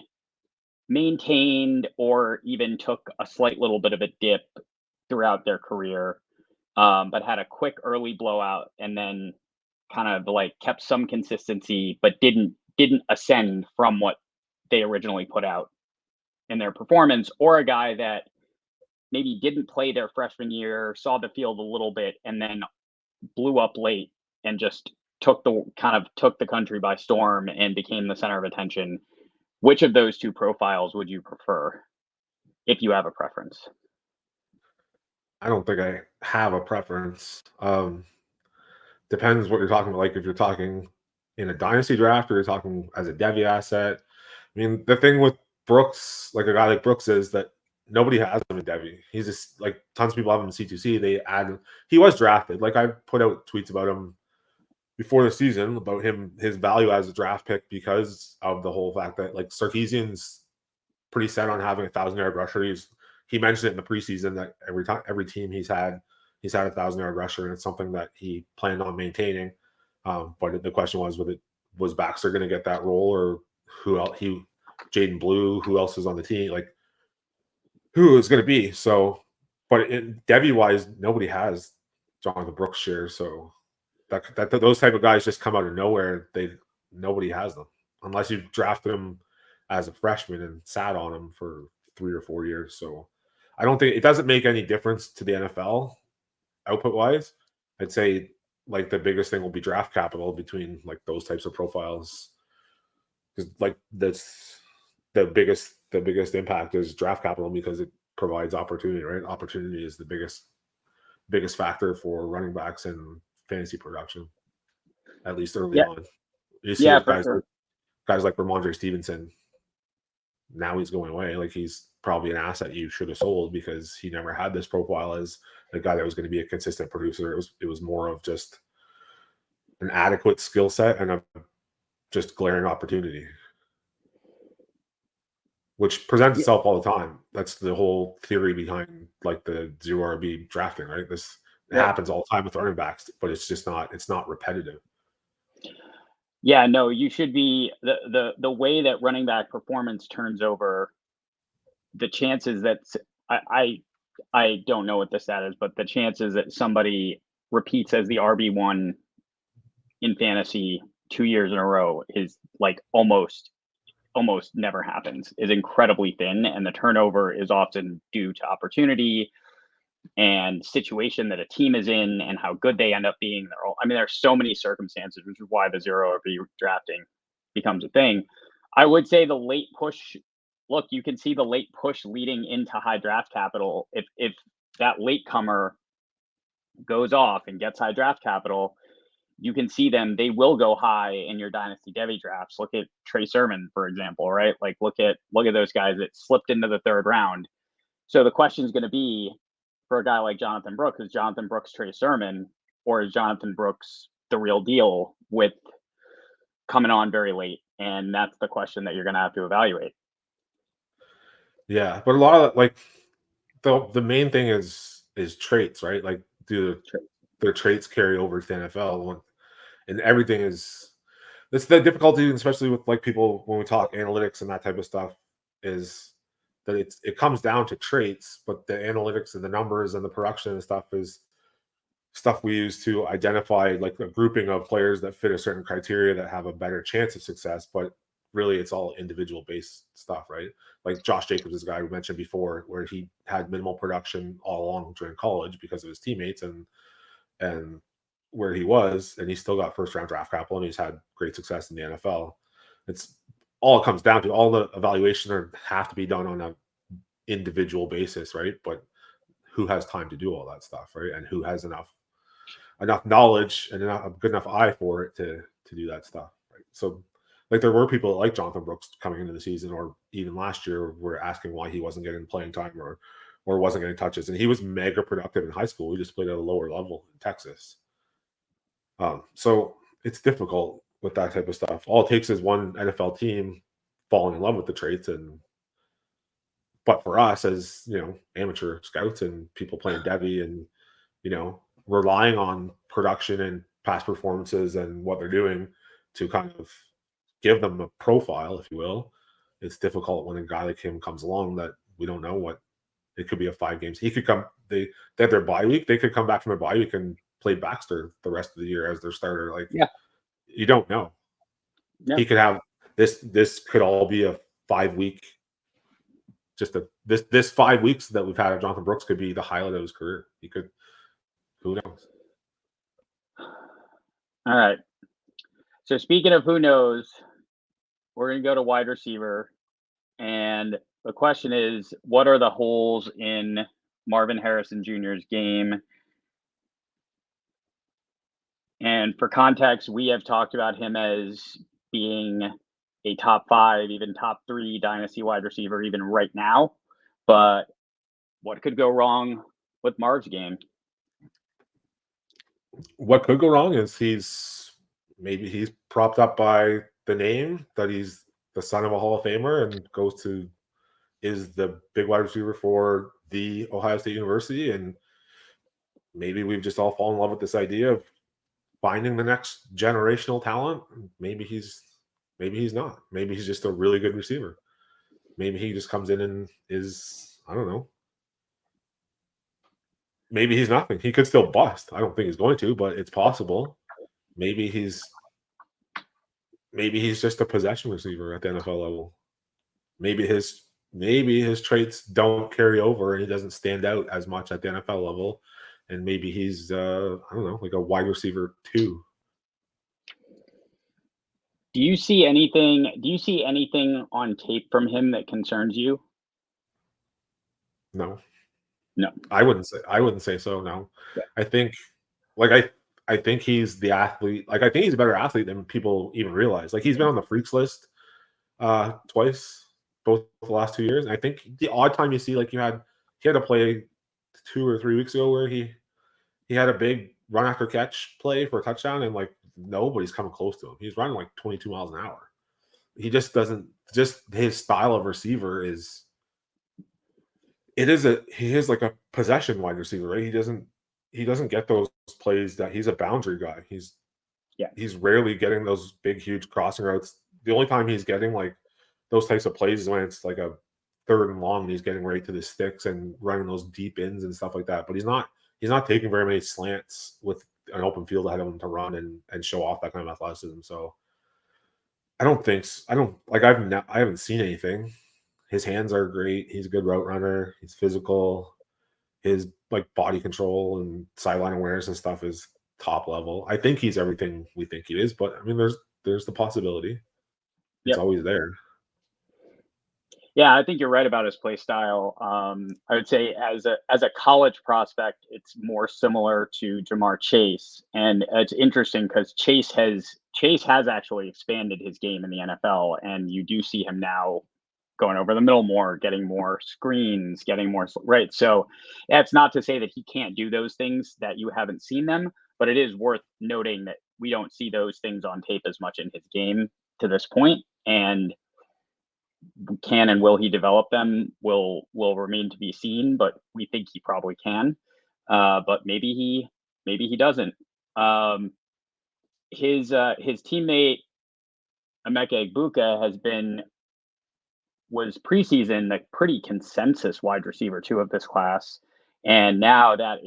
S2: maintained or even took a slight little bit of a dip throughout their career, but had a quick early blowout and then kind of like kept some consistency, but didn't ascend from what they originally put out in their performance, or a guy that maybe didn't play their freshman year, saw the field a little bit, and then blew up late and just took the country by storm and became the center of attention. Which of those two profiles would you prefer, if you have a preference?
S3: I don't think I have a preference. Depends what you're talking about. Like if you're talking in a dynasty draft or you're talking as a Devy asset. I mean, the thing with Brooks, like a guy like Brooks, is that nobody has him in Devy. He's just like tons of people have him in C2C. They add he was drafted. Like I put out tweets about him before the season about his value as a draft pick because of the whole fact that like Sarkisian's pretty set on having 1,000-yard rusher. He mentioned it in the preseason that every team he's had 1,000-yard rusher, and it's something that he planned on maintaining. But the question was Baxter going to get that role, or who else? Jaden Blue, who else is on the team? Like who is going to be? So, but Devy wise, nobody has Jonathan Brooks share. So that those type of guys just come out of nowhere. Nobody has them unless you draft them as a freshman and sat on them for 3 or 4 years. So I don't think it doesn't make any difference to the NFL output wise. I'd say like the biggest thing will be draft capital between like those types of profiles, because like that's the biggest impact is draft capital because it provides opportunity, right? Opportunity is the biggest factor for running backs and fantasy production, at least early on. You see guys like Ramondre Stevenson. Now he's going away. Like he's probably an asset you should have sold because he never had this profile as a guy that was going to be a consistent producer. It was more of just an adequate skill set and a just glaring opportunity, which presents itself all the time. That's the whole theory behind like the zero RB drafting, right? It happens all the time with running backs, but it's not repetitive.
S2: Yeah, no, you should be the way that running back performance turns over. The chances that I don't know what the stat is, but the chances that somebody repeats as the RB1 in fantasy 2 years in a row is like almost never happens, is incredibly thin, and the turnover is often due to opportunity and situation that a team is in and how good they end up being. There's so many circumstances, which is why the zero RB drafting becomes a thing. I would say the late push. Look, you can see the late push leading into high draft capital. If that latecomer goes off and gets high draft capital, you can see them. They will go high in your dynasty Devy drafts. Look at Trey Sermon, for example, right? Like look at those guys that slipped into the third round. So the question is going to be for a guy like Jonathan Brooks: is Jonathan Brooks Trey Sermon, or is Jonathan Brooks the real deal with coming on very late? And that's the question that you're going to have to evaluate.
S3: Yeah, but a lot of like the main thing is traits, right? Like do their traits carry over to the NFL? And everything is that's the difficulty, especially with like people when we talk analytics and that type of stuff, is that it comes down to traits, but the analytics and the numbers and the production and stuff is stuff we use to identify like a grouping of players that fit a certain criteria that have a better chance of success. But really it's all individual based stuff, right? Like Josh Jacobs is a guy we mentioned before, where he had minimal production all along during college because of his teammates and where he was, and he still got first round draft capital and he's had great success in the NFL. It's all it comes down to. All the evaluations have to be done on an individual basis, right? But who has time to do all that stuff, right? And who has enough knowledge and a good enough eye for it to do that stuff, right? So like there were people like Jonathan Brooks coming into the season, or even last year, were asking why he wasn't getting playing time or wasn't getting touches, and he was mega productive in high school. He just played at a lower level in Texas. So it's difficult with that type of stuff. All it takes is one NFL team falling in love with the traits, but for us as amateur scouts and people playing Devy and relying on production and past performances and what they're doing to kind of give them a profile, if you will, it's difficult when a guy like him comes along that we don't know what. It could be a 5 games. He could come. They had their bye week. They could come back from their bye week and play Baxter the rest of the year as their starter. Like, you don't know. Yeah. He could have this. This could all be a 5-week just this 5 weeks that we've had of Jonathan Brooks could be the highlight of his career. He could, who knows?
S2: All right. So speaking of who knows, we're going to go to wide receiver. And the question is, what are the holes in Marvin Harrison Jr.'s game? And for context, we have talked about him as being a top 5, even top 3 dynasty wide receiver, even right now. But what could go wrong with Marv's game?
S3: What could go wrong is he's propped up by the name that he's the son of a Hall of Famer and is the big wide receiver for the Ohio State University. And maybe we've just all fallen in love with this idea of finding the next generational talent. Maybe he's not. Maybe he's just a really good receiver. Maybe he just comes in and is, I don't know. Maybe he's nothing. He could still bust. I don't think he's going to, but it's possible. Maybe he's just a possession receiver at the NFL level. Maybe his traits don't carry over and he doesn't stand out as much at the NFL level. And maybe he's I don't know, like a wide receiver 2.
S2: Do you see anything on tape from him that concerns you?
S3: No.
S2: No.
S3: I wouldn't say so, no.
S2: Yeah.
S3: I think I think he's the athlete. Like I think he's a better athlete than people even realize. Like he's been on the freaks list twice, both the last 2 years. And I think the odd time you see he had a play 2 or 3 weeks ago where he had a big run after catch play for a touchdown and like nobody's coming close to him. He's running like 22 miles an hour. He just doesn't, just his style of receiver is, he is like a possession wide receiver, right? He doesn't get those plays that he's a boundary guy. He's rarely getting those big, huge crossing routes. The only time he's getting like those types of plays is when it's like a 3rd and long and he's getting right to the sticks and running those deep ins and stuff like that. But he's not taking very many slants with an open field ahead of him to run and show off that kind of athleticism. So I haven't seen anything. His hands are great. He's a good route runner. He's physical. His like body control and sideline awareness and stuff is top level. I think he's everything we think he is, but I mean, there's the possibility. It's always there.
S2: Yeah, I think you're right about his play style. I would say as a college prospect, it's more similar to Jamar Chase, and it's interesting because Chase has actually expanded his game in the NFL, and you do see him now going over the middle more, getting more screens, getting more right. So that's not to say that he can't do those things that you haven't seen them, but it is worth noting that we don't see those things on tape as much in his game to this point, and can and will he develop them will remain to be seen, but we think he probably can. But maybe he doesn't. His teammate Emeka Egbuka was preseason the pretty consensus wide receiver 2 of this class, and now that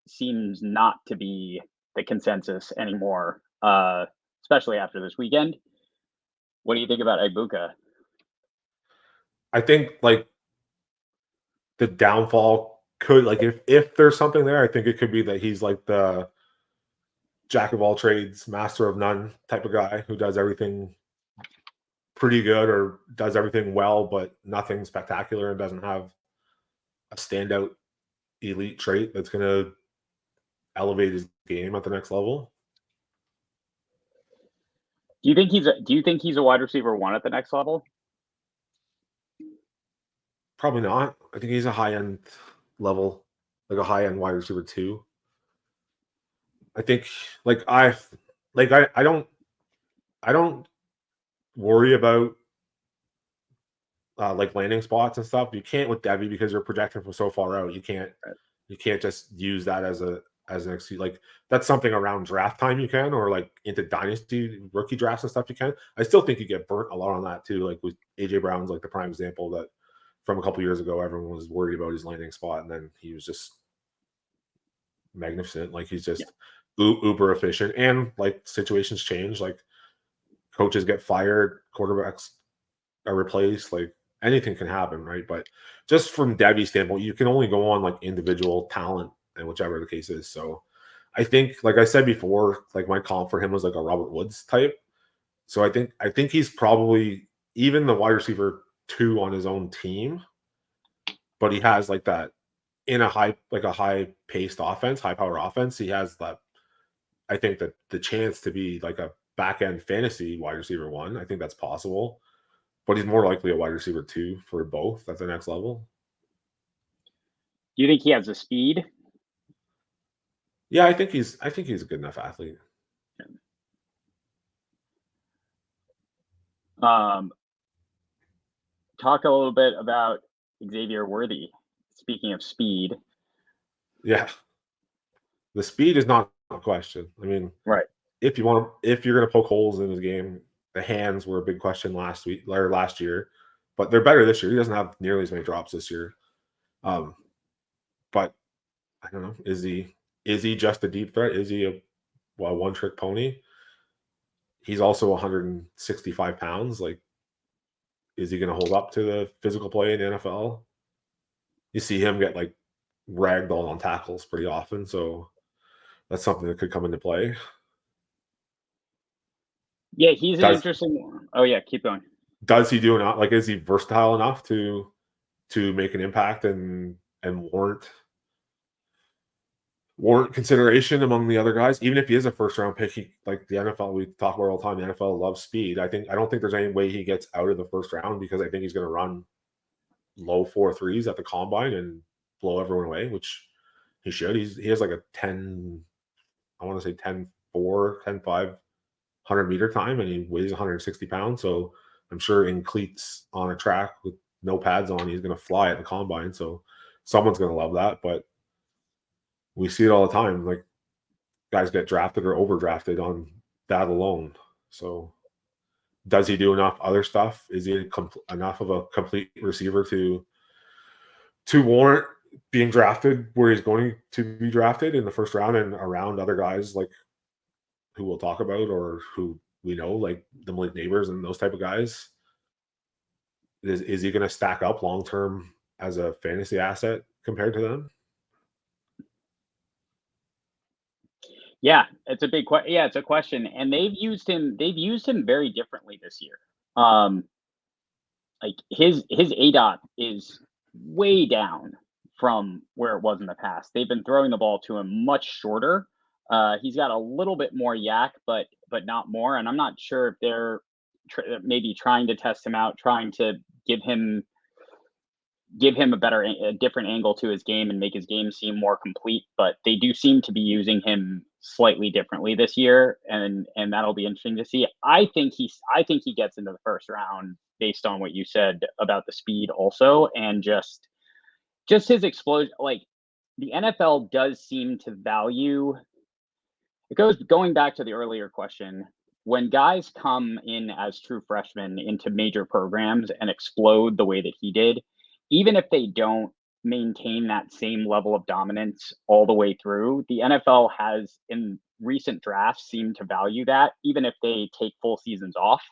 S2: seems not to be the consensus anymore, especially after this weekend. What do you think about Egbuka?
S3: I think like the downfall could, like if there's something there, I think it could be that he's like the jack of all trades, master of none type of guy who does everything pretty good or does everything well, but nothing spectacular and doesn't have a standout elite trait that's going to elevate his game at the next level.
S2: Do you think he's a wide receiver 1 at the next level?
S3: Probably not. I think he's a high-end level, like a high-end wide receiver 2. I think I don't worry about like landing spots and stuff. You can't with Devy because you're projecting from so far out. You can't just use that as an excuse. Like that's something around draft time you can, or like into dynasty rookie drafts and stuff you can. I still think you get burnt a lot on that too. Like with AJ Brown's like the prime example that from a couple years ago, everyone was worried about his landing spot, and then he was just magnificent. Like he's just uber efficient, and like situations change. Like coaches get fired, quarterbacks are replaced. Like anything can happen, right? But just from Devy's standpoint, you can only go on like individual talent and whichever the case is. So I think, like I said before, like my comp for him was like a Robert Woods type. So I think he's probably even the wide receiver 2 on his own team, but he has like that in a high paced offense, high power offense. He has that. I think that the chance to be like a back end fantasy wide receiver 1, I think that's possible, but he's more likely a wide receiver 2 for both at the next level.
S2: Do you think he has the speed?
S3: Yeah, I think he's a good enough athlete.
S2: Talk a little bit about Xavier Worthy. Speaking of speed.
S3: Yeah. The speed is not a question. I mean,
S2: right.
S3: If you're going to poke holes in his game, the hands were a big question last year, but they're better this year. He doesn't have nearly as many drops this year. But I don't know. Is he just a deep threat? Is he a one-trick pony? He's also 165 pounds. Like, is he going to hold up to the physical play in the NFL? You see him get like ragdolled on tackles pretty often, so that's something that could come into play.
S2: Yeah, he's an interesting one. Oh yeah, keep going.
S3: Does he do enough? Like, is he versatile enough to make an impact and warrant consideration among the other guys? Even if he is a first round pick, like the NFL, we talk about all the time. The NFL loves speed. I don't think there's any way he gets out of the first round, because I think he's going to run low 4.3s at the combine and blow everyone away, which he should. He has like a 10, I want to say 10.4, 10.5, 100-meter time, and he weighs 160 pounds. So I'm sure in cleats on a track with no pads on, he's going to fly at the combine. So someone's going to love that. But we see it all the time. Like, guys get drafted or overdrafted on that alone. So does he do enough other stuff? Is he enough of a complete receiver to warrant being drafted where he's going to be drafted in the first round and around other guys like who we'll talk about or who we know, like the Malik Neighbors and those type of guys? Is he going to stack up long term as a fantasy asset compared to them?
S2: Yeah, it's a big question. Yeah, it's a question, and they've used him very differently this year. Like his ADOT is way down from where it was in the past. They've been throwing the ball to him much shorter. He's got a little bit more yak, but not more. And I'm not sure if they're maybe trying to test him out, trying to give him a different angle to his game and make his game seem more complete. But they do seem to be using him slightly differently this year, and that'll be interesting to see. I think he gets into the first round based on what you said about the speed also, and just his explosion. Like, the NFL does seem to value. Going back to the earlier question, when guys come in as true freshmen into major programs and explode the way that he did, even if they don't maintain that same level of dominance all the way through, the NFL has in recent drafts seemed to value that. Even if they take full seasons off,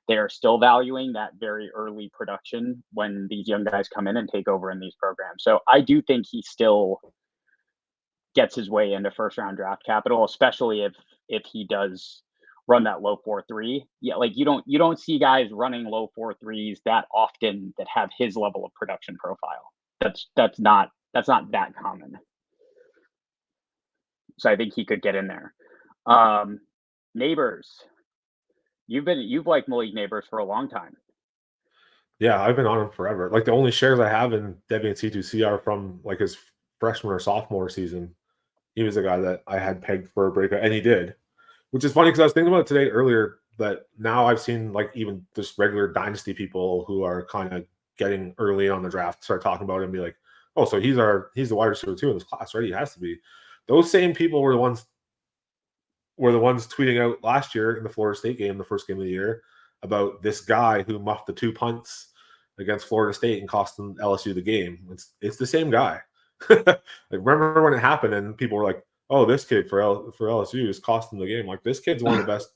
S2: they are still valuing that very early production when these young guys come in and take over in these programs. So I do think he still gets his way into first round draft capital, especially if he does run that low 4.3. Yeah, like you don't see guys running low 4.3s that often that have his level of production profile. That's not that common. So I think he could get in there. Neighbors. You've liked Malik Neighbors for a long time.
S3: Yeah, I've been on him forever. Like, the only shares I have in Devy and C2C are from like his freshman or sophomore season. He was a guy that I had pegged for a breakout, and he did. Which is funny because I was thinking about it today earlier, that now I've seen like even just regular Dynasty people who are kind of getting early on the draft start talking about it and be like, oh, so he's the wide receiver 2 in this class, right? He has to be. Those same people were the ones tweeting out last year in the Florida State game, the first game of the year, about this guy who muffed the 2 punts against Florida State and cost them LSU the game. It's the same guy. Like, remember when it happened and people were like, oh, this kid for LSU is costing the game. Like, this kid's one of the best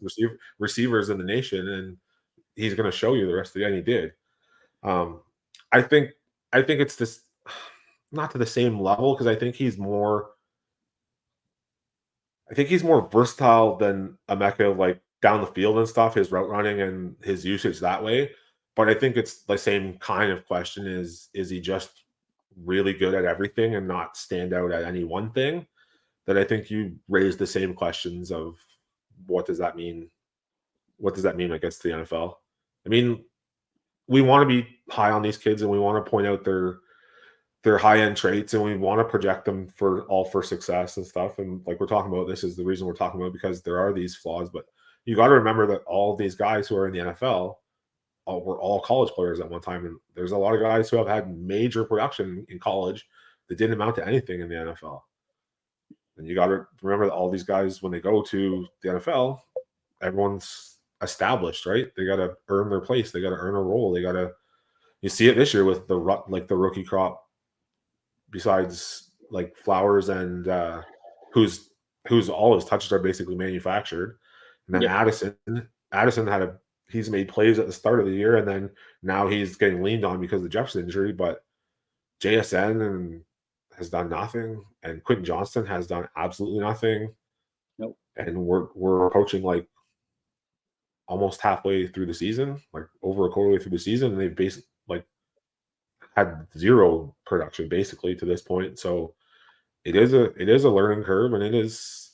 S3: receivers in the nation, and he's going to show you the rest of the year. And he did. I think it's this, not to the same level, because I think he's more versatile than Emeka, like down the field and stuff, his route running and his usage that way. But I think it's the same kind of question: is he just really good at everything and not stand out at any one thing? That I think you raise the same questions of what does that mean? What does that mean against the NFL? I mean, we want to be high on these kids and we want to point out their high end traits and we want to project them for success and stuff. And like we're talking about, this is the reason we're talking about, because there are these flaws. But you got to remember that all of these guys who are in the NFL were all college players at one time, and there's a lot of guys who have had major production in college that didn't amount to anything in the NFL. And you got to remember that all these guys, when they go to the NFL, everyone's established, right? They got to earn their place. They got to earn a role. They got to. You see it this year with the rookie crop. Besides like Flowers and whose all his touches are basically manufactured, and then Addison he's made plays at the start of the year, and then now he's getting leaned on because of the Jefferson injury. But JSN has done nothing, and Quentin Johnston has done absolutely nothing.
S2: Nope.
S3: And we're approaching like almost halfway through the season, like over a quarter way through the season, and they've basically like had zero production basically to this point. So it is a learning curve, and it is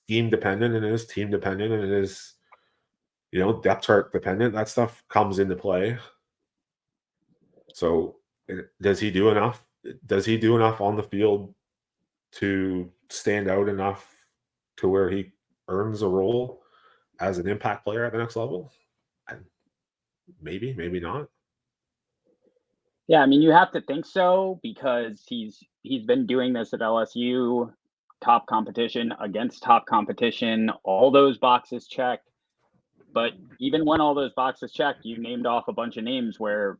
S3: scheme dependent, and it is team dependent, and it is, depth chart dependent. That stuff comes into play. So does he do enough? Does he do enough on the field to stand out enough to where he earns a role as an impact player at the next level? Maybe not.
S2: Yeah, I mean, you have to think so, because he's been doing this at LSU, top competition against top competition, all those boxes checked. But even when all those boxes checked, you named off a bunch of names where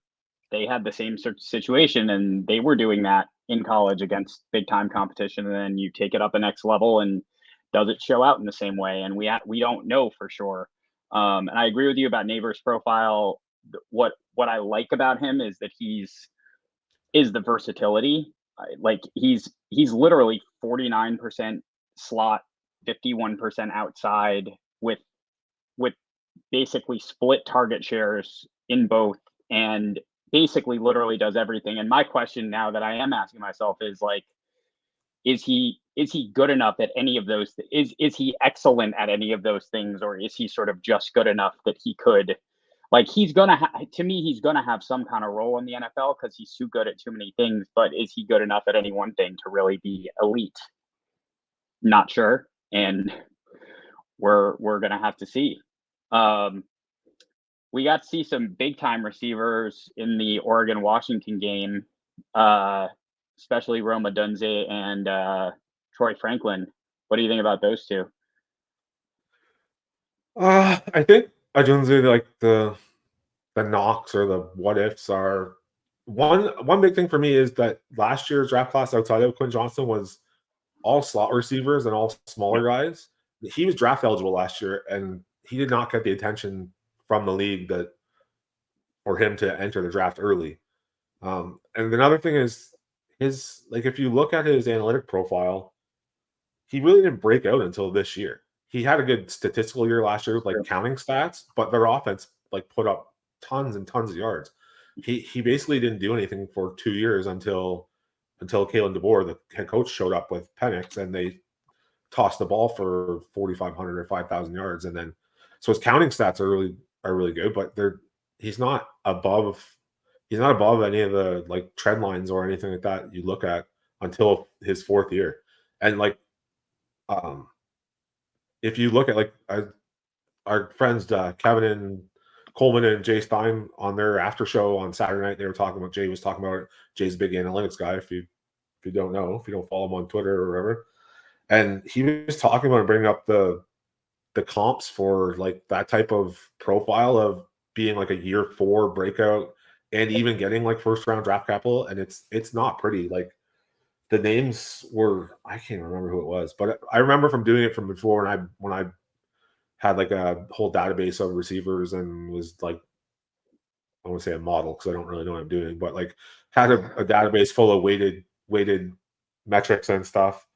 S2: they had the same sort of situation and they were doing that in college against big time competition. And then you take it up a next level, and does it show out in the same way? And we don't know for sure. And I agree with you about Neighbor's profile. What I like about him is that is the versatility. Like he's literally 49% slot, 51% outside, with basically split target shares in both, and basically literally does everything. And my question now that I am asking myself is like, is he good enough at any of those? Is he excellent at any of those things, or is he sort of just good enough that he could? Like he's gonna have some kind of role in the NFL because he's too good at too many things. But is he good enough at any one thing to really be elite? Not sure, and we're gonna have to see. We got to see some big time receivers in the Oregon-Washington game, especially Roma Dunze and Troy Franklin. What do you think about those two?
S3: I think Ajunze, like the knocks or the what ifs are one big thing for me is that last year's draft class outside of Quinn Johnson was all slot receivers and all smaller guys. He was draft eligible last year, and he did not get the attention from the league that for him to enter the draft early. And another thing is if you look at his analytic profile, he really didn't break out until this year. He had a good statistical year last year with like counting stats, but their offense like put up tons and tons of yards. He basically didn't do anything for 2 years until Kalen DeBoer, the head coach, showed up with Penix, and they tossed the ball for 4,500 or 5,000 yards. And then, so his counting stats are really good, but he's not above any of the like trend lines or anything like that you look at until his fourth year. And like, if you look at like our friends Kevin and Coleman and Jay Stein on their after show on Saturday night, they were talking about, Jay was talking about, Jay's a big analytics guy. If you don't know, if you don't follow him on Twitter or wherever, and he was talking about bringing up the comps for like that type of profile of being like a year 4 breakout and even getting like first round draft capital, and it's not pretty. Like the names were, I can't remember who it was, but I remember from doing it from before when I had like a whole database of receivers and was like I won't say a model because I don't really know what I'm doing, but like had a database full of weighted metrics and stuff.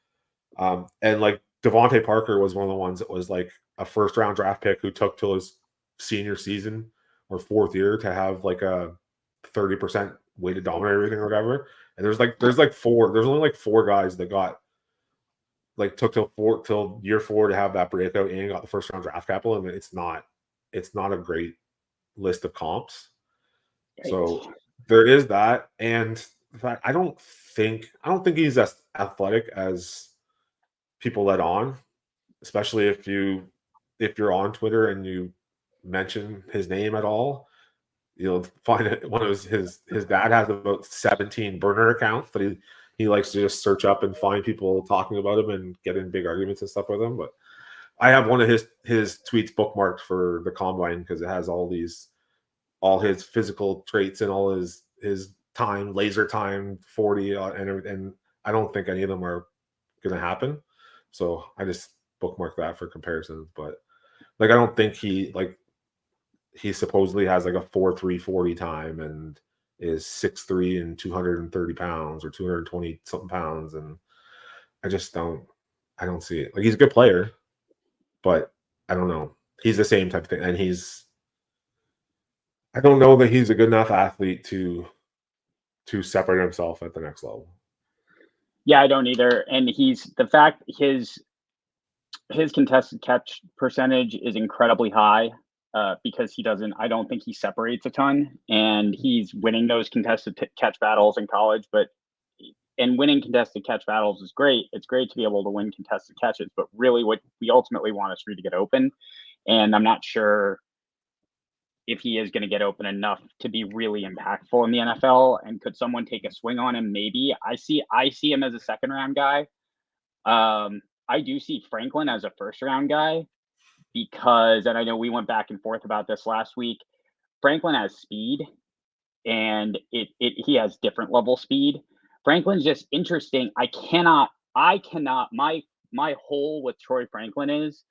S3: And like Devontae Parker was one of the ones that was like a first round draft pick who took till his senior season or fourth year to have like a 30% weighted dominant rating or whatever. And there's only like four guys that got like took till year 4 to have that breakout and got the first round draft capital, and it's not a great list of comps.
S2: Right.
S3: So there is that, and in fact, I don't think he's as athletic as people let on, especially if you're on Twitter and you mention his name at all. You'll find it, one of his dad has about 17 burner accounts that he likes to just search up and find people talking about him and get in big arguments and stuff with him. But I have one of his tweets bookmarked for the combine because it has all his physical traits and all his time, laser time 40 and everything. And I don't think any of them are going to happen. So I just bookmark that for comparisons. But like, I don't think he supposedly has like a 4.3 40 time and is 6'3" and 230 pounds or 220 something pounds. And I don't see it. Like, he's a good player, but I don't know. He's the same type of thing. And I don't know that he's a good enough athlete to separate himself at the next level.
S2: Yeah, I don't either. And his contested catch percentage is incredibly high because I don't think he separates a ton, and he's winning those contested catch battles in college. And winning contested catch battles is great. It's great to be able to win contested catches, but really what we ultimately want is for you to get open. And I'm not sure if he is going to get open enough to be really impactful in the NFL. And could someone take a swing on him? Maybe. I see him as a second round guy. I do see Franklin as a first round guy because, and I know we went back and forth about this last week, Franklin has speed and he has different level speed. Franklin's just interesting. I cannot, my hole with Troy Franklin is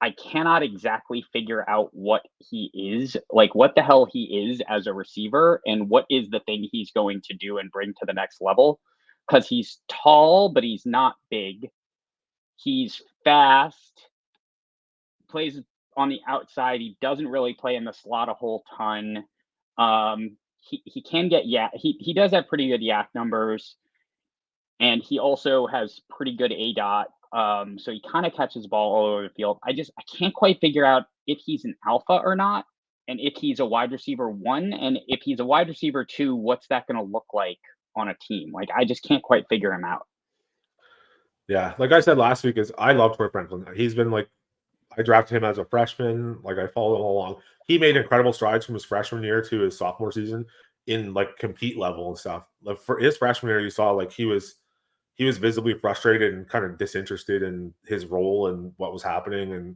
S2: I cannot exactly figure out what he is, like what the hell he is as a receiver and what is the thing he's going to do and bring to the next level. Because he's tall, but he's not big. He's fast, plays on the outside. He doesn't really play in the slot a whole ton. He can get he does have pretty good yak numbers, and he also has pretty good ADOT. So he kind of catches the ball all over the field. I can't quite figure out if he's an alpha or not, and if he's a wide receiver 1, and if he's a wide receiver 2, what's that going to look like on a team? Like, I just can't quite figure him out.
S3: Yeah, like I said last week, I love Troy Franklin. He's been like, I drafted him as a freshman. Like, I followed him all along. He made incredible strides from his freshman year to his sophomore season in like compete level and stuff. Like, for his freshman year, you saw like he was visibly frustrated and kind of disinterested in his role and what was happening. And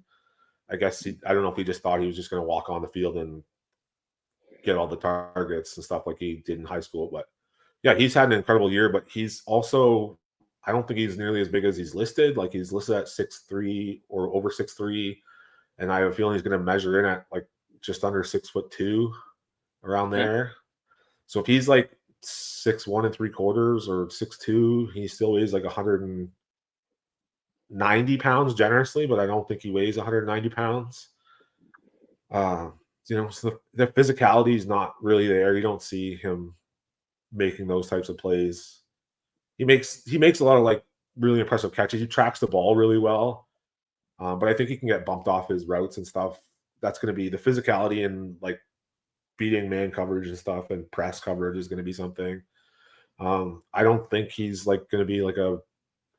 S3: I guess I don't know if he just thought he was just going to walk on the field and get all the targets and stuff like he did in high school. But yeah, he's had an incredible year, but he's also, I don't think he's nearly as big as he's listed. Like, he's listed at 6'3" or over 6'3", and I have a feeling he's going to measure in at like just under 6'2", around there. So if he's like 6'1 3/4" or 6'2", he still weighs like 190 pounds generously, but I don't think he weighs 190 pounds. So the physicality is not really there. You don't see him making those types of plays. He makes a lot of like really impressive catches. He tracks the ball really well, but I think he can get bumped off his routes and stuff. That's going to be the physicality and like beating man coverage and stuff, and press coverage is going to be something. I don't think he's like going to be like a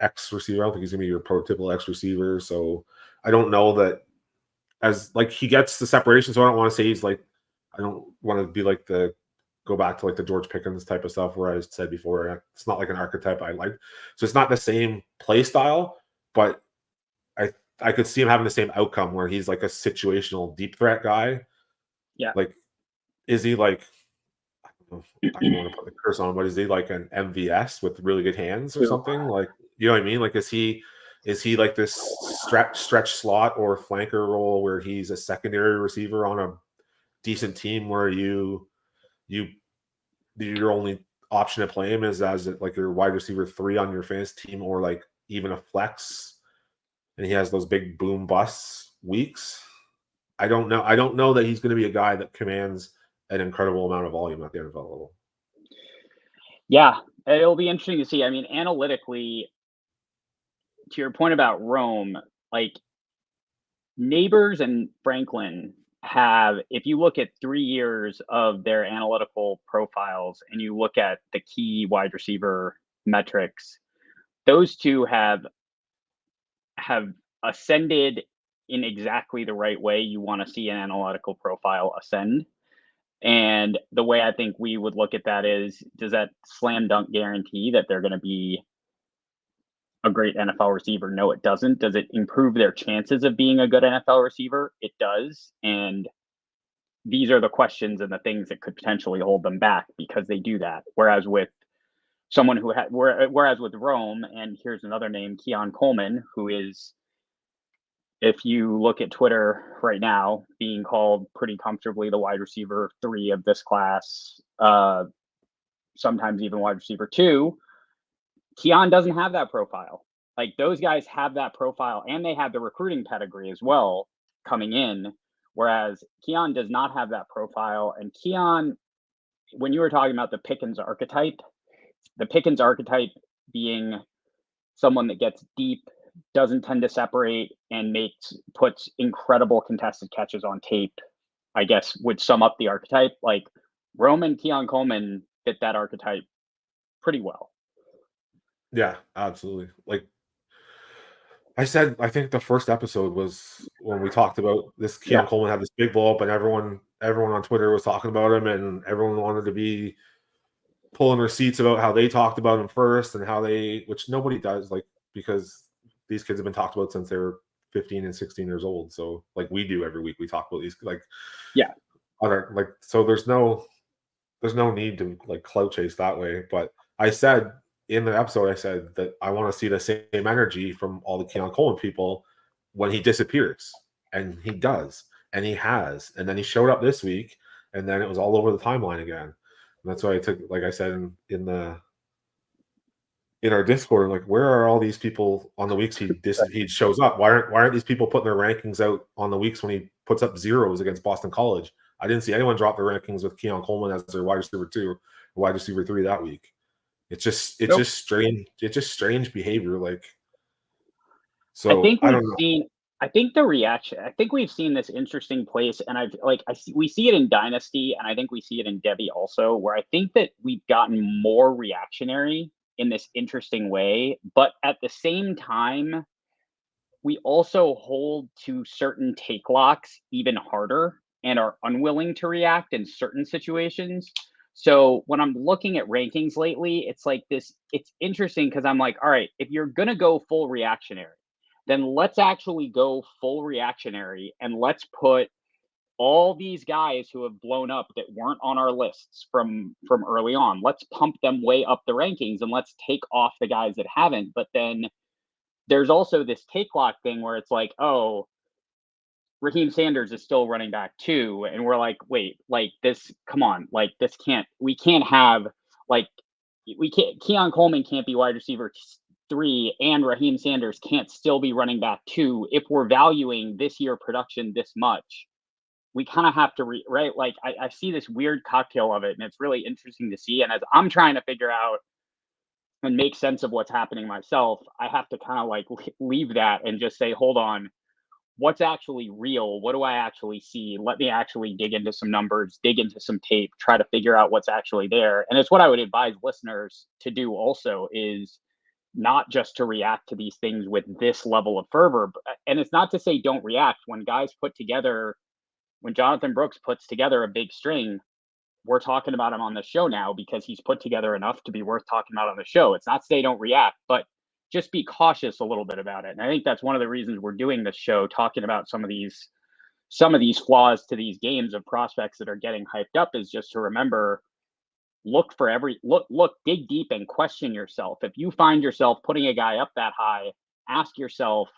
S3: X receiver. I don't think he's going to be your prototypical X receiver. So I don't know that as like he gets the separation. So I don't want to say he's like, I don't want to be like go back to like the George Pickens type of stuff where I said before, it's not like an archetype I like. So it's not the same play style, but I could see him having the same outcome where he's like a situational deep threat guy.
S2: Yeah.
S3: Like, is he like, I don't want to put the curse on, but is he like an MVS with really good hands or something? Like, you know what I mean? Like, is he like this stretch slot or flanker role where he's a secondary receiver on a decent team where you your only option to play him is as like your wide receiver 3 on your fantasy team, or like even a flex, and he has those big boom bust weeks. I don't know that he's going to be a guy that commands an incredible amount of volume at the NFL level.
S2: Yeah, it'll be interesting to see. I mean, analytically, to your point about Rome, like Neighbors and Franklin have, if you look at 3 years of their analytical profiles and you look at the key wide receiver metrics, those two have ascended in exactly the right way you want to see an analytical profile ascend. And the way I think we would look at that is, does that slam dunk guarantee that they're going to be a great NFL receiver? No, it doesn't. Does it improve their chances of being a good NFL receiver? It does. And these are the questions and the things that could potentially hold them back because they do that. Whereas with someone who had, whereas with Rome, and here's another name, Keon Coleman, who is, if you look at Twitter right now, being called pretty comfortably the wide receiver 3 of this class, sometimes even wide receiver 2. Keon doesn't have that profile. Like, those guys have that profile, and they have the recruiting pedigree as well coming in, whereas Keon does not have that profile. And Keon, when you were talking about the Pickens archetype being someone that gets deep, doesn't tend to separate, and puts incredible contested catches on tape, I guess would sum up the archetype. Like, Roman Keon Coleman fit that archetype pretty well.
S3: Yeah, absolutely. Like I said, I think the first episode was when we talked about this. Keon Coleman had this big blow up, and everyone on Twitter was talking about him, and everyone wanted to be pulling receipts about how they talked about him first, and how which nobody does, like, because these kids have been talked about since they were 15 and 16 years old. So like we do every week, we talk about these, like, so there's no need to like clout chase that way. But I said in the episode, I said that I want to see the same energy from all the Keon Coleman people when he disappears, and he does, and he has, and then he showed up this week, and then it was all over the timeline again. And that's why I took, like I said in our Discord, like, where are all these people on the weeks he shows up? Why aren't these people putting their rankings out on the weeks when he puts up zeros against Boston College? I didn't see anyone drop their rankings with Keon Coleman as their wide receiver 2 or wide receiver 3 that week. It's just strange. It's just strange behavior. Like, so
S2: I think the reaction, I think we've seen this interesting place, and we see it in Dynasty, and I think we see it in Devy also, where I think that we've gotten more reactionary in this interesting way, but at the same time, we also hold to certain take locks even harder and are unwilling to react in certain situations. So when I'm looking at rankings lately, it's like this, it's interesting because I'm like, all right, if you're going to go full reactionary, then let's actually go full reactionary, and let's put all these guys who have blown up that weren't on our lists from early on. Let's pump them way up the rankings, and let's take off the guys that haven't. But then there's also this take lock thing where it's like, oh, Raheem Sanders is still running back 2. And we're like, wait, like this, come on, like we can't have, like, Keon Coleman can't be wide receiver 3 and Raheem Sanders can't still be running back 2 if we're valuing this year production this much. We kind of have to, right? Like, I see this weird cocktail of it, and it's really interesting to see. And as I'm trying to figure out and make sense of what's happening myself, I have to kind of like leave that and just say, hold on, what's actually real? What do I actually see? Let me actually dig into some numbers, dig into some tape, try to figure out what's actually there. And it's what I would advise listeners to do also, is not just to react to these things with this level of fervor. And it's not to say don't react. When Jonathan Brooks puts together a big string, we're talking about him on the show now because he's put together enough to be worth talking about on the show. It's not to say don't react, but just be cautious a little bit about it. And I think that's one of the reasons we're doing this show, talking about some of these flaws to these games of prospects that are getting hyped up, is just to remember, look, dig deep and question yourself. If you find yourself putting a guy up that high, ask yourself,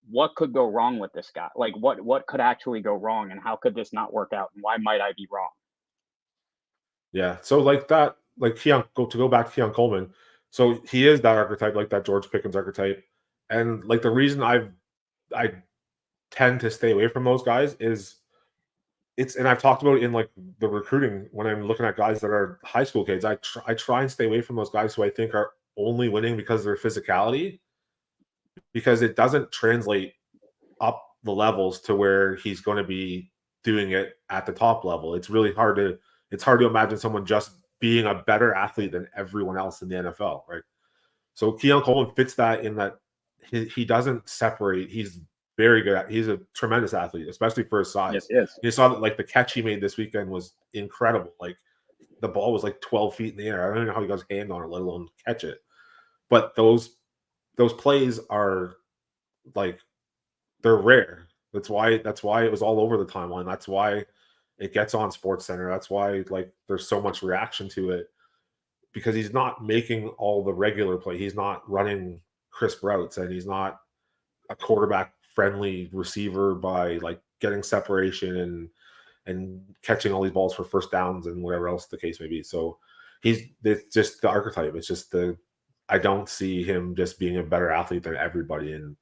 S2: what could go wrong with this guy? Like, what could actually go wrong, and how could this not work out, and why might I be wrong?
S3: Yeah. So like that, like go back to Keon Coleman. So he is that archetype, like that George Pickens archetype. And like the reason I tend to stay away from those guys is and I've talked about it in like the recruiting when I'm looking at guys that are high school kids. I try and stay away from those guys who I think are only winning because of their physicality, because it doesn't translate up the levels to where he's going to be doing it at the top level. It's really hard to imagine someone just being a better athlete than everyone else in the NFL, right? So Keon Coleman fits that in that he doesn't separate. He's very good. He's a tremendous athlete, especially for his size.
S2: Yes.
S3: You saw that like the catch he made this weekend was incredible. Like the ball was like 12 feet in the air. I don't even know how he got his hand on it, let alone catch it. But those plays are like they're rare. That's why it was all over the timeline. That's why it gets on Sports Center. That's why like there's so much reaction to it, because he's not making all the regular play. He's not running crisp routes, and he's not a quarterback friendly receiver by like getting separation and catching all these balls for first downs and whatever else the case may be. So it's just the archetype. It's just I don't see him just being a better athlete than everybody and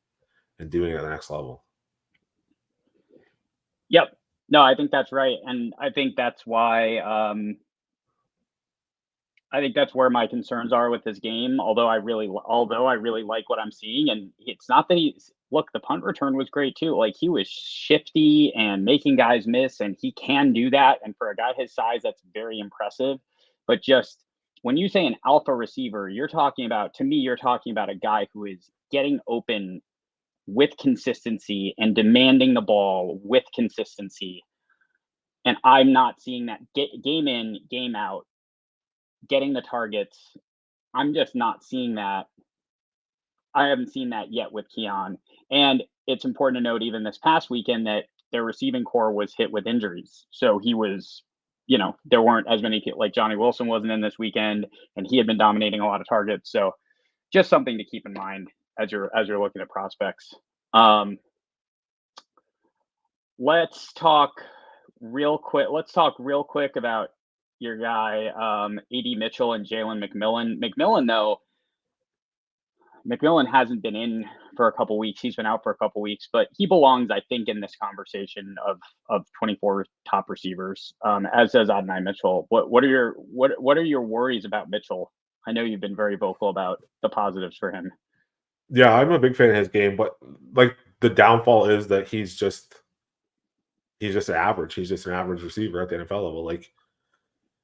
S3: doing it at the next level.
S2: Yep. No, I think that's right. And I think that's why I think that's where my concerns are with his game. Although I really like what I'm seeing, and it's not that the punt return was great too. Like he was shifty and making guys miss, and he can do that. And for a guy his size, that's very impressive. But just when you say an alpha receiver, you're talking about a guy who is getting open with consistency and demanding the ball with consistency. And I'm not seeing that game in, game out, getting the targets. I'm just not seeing that. I haven't seen that yet with Keon. And it's important to note, even this past weekend, that their receiving core was hit with injuries. So he was, there weren't as many, like Johnny Wilson wasn't in this weekend, and he had been dominating a lot of targets. So just something to keep in mind as you're looking at prospects. Let's talk real quick about your guy, A.D. Mitchell and Jalen McMillan. McMillan hasn't been in for a couple weeks. He's been out for a couple weeks, but he belongs, I think, in this conversation of 24 top receivers, as does Adonai Mitchell. What are your worries about Mitchell? I know you've been very vocal about the positives for him.
S3: Yeah, I'm a big fan of his game, but like the downfall is that he's just average. He's just an average receiver at the NFL level. Like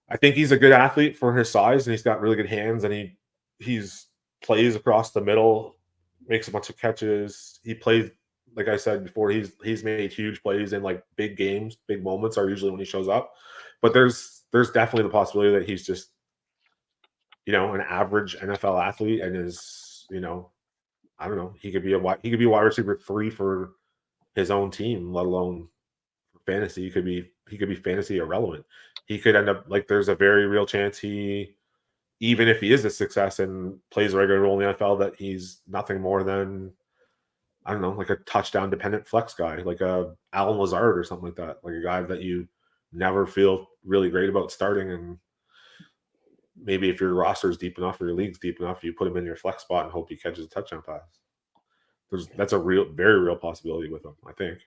S3: I think he's a good athlete for his size, and he's got really good hands, and he's plays across the middle, makes a bunch of catches. He plays, like I said before, he's made huge plays in like big games. Big moments are usually when he shows up. But there's definitely the possibility that he's just, an average NFL athlete and is, I don't know, he could be wide receiver 3 for his own team, let alone for fantasy. He could be fantasy irrelevant. He could end up like there's a very real chance even if he is a success and plays a regular role in the NFL, that he's nothing more than, I don't know, like a touchdown dependent flex guy, like a Alan Lazard or something like that, like a guy that you never feel really great about starting. And maybe if your roster is deep enough or your league's deep enough, you put him in your flex spot and hope he catches a touchdown pass. That's a very real possibility with him, I think.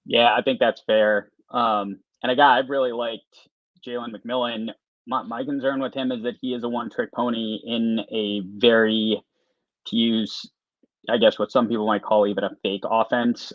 S2: Yeah, I think that's fair. And a guy I've really liked, Jalen McMillan. My concern with him is that he is a one-trick pony in a very, to use, I guess, what some people might call even a fake offense.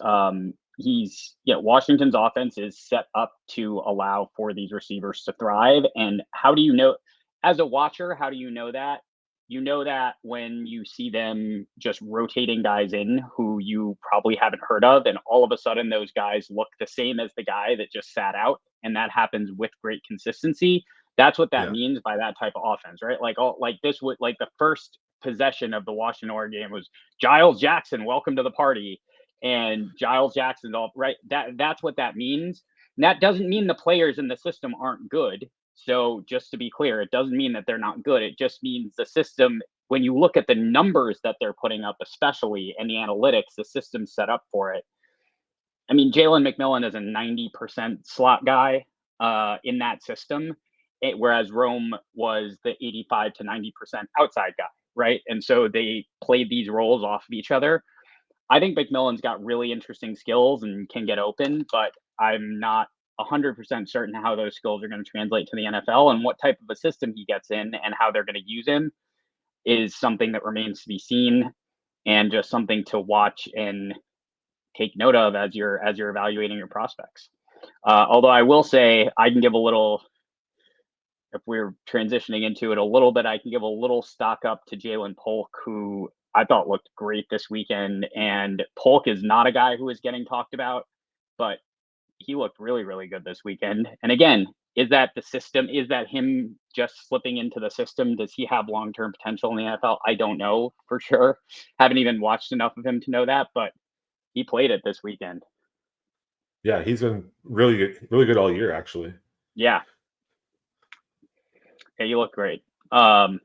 S2: Washington's offense is set up to allow for these receivers to thrive. And how do you know, as a watcher, how do you know that? You know that when you see them just rotating guys in who you probably haven't heard of, and all of a sudden those guys look the same as the guy that just sat out, and that happens with great consistency. That's what that means by that type of offense, right? Like the first possession of the Washington Oregon game was Giles Jackson, welcome to the party, and Giles Jackson's all right. That's what that means. And that doesn't mean the players in the system aren't good. So just to be clear, it doesn't mean that they're not good. It just means the system, when you look at the numbers that they're putting up, especially, and the analytics, the system's set up for it. I mean, Jalen McMillan is a 90% slot guy. in that system, whereas Rome was the 85 to 90% outside guy, right? And so they played these roles off of each other. I think McMillan's got really interesting skills and can get open, but I'm not 100% certain how those skills are going to translate to the NFL, and what type of a system he gets in and how they're going to use him is something that remains to be seen, and just something to watch and take note of as you're evaluating your prospects. Although I will say I can give a little, if we're transitioning into it a little bit, I can give a little stock up to Jalen Polk, who I thought looked great this weekend. And Polk is not a guy who is getting talked about, but he looked really, really good this weekend. And again, is that the system? Is that him just slipping into the system? Does he have long-term potential in the NFL? I don't know for sure. Haven't even watched enough of him to know that, but he played it this weekend.
S3: Yeah, he's been really good all year, actually.
S2: Yeah. Yeah, you look great. All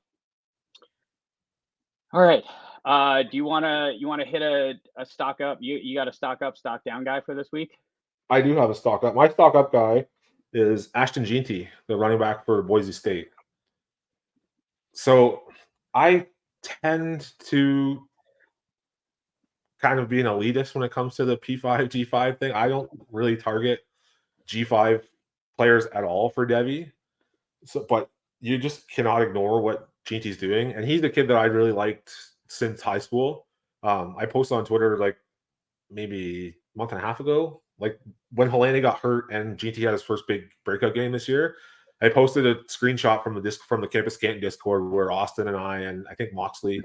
S2: right. Do you wanna hit a stock up? You got a stock up, stock down guy for this week?
S3: I do have a stock up. My stock up guy is Ashton Jeanty, the running back for Boise State. So I tend to kind of be an elitist when it comes to the P5, G5 thing. I don't really target G5 players at all for Devy. So, but you just cannot ignore what Jeanty's doing. And he's the kid that I really liked since high school. I posted on Twitter like maybe a month and a half ago, like when Helene got hurt and Jeanty had his first big breakout game this year. I posted a screenshot from the Campus Canton Discord where Austin and I think Moxley,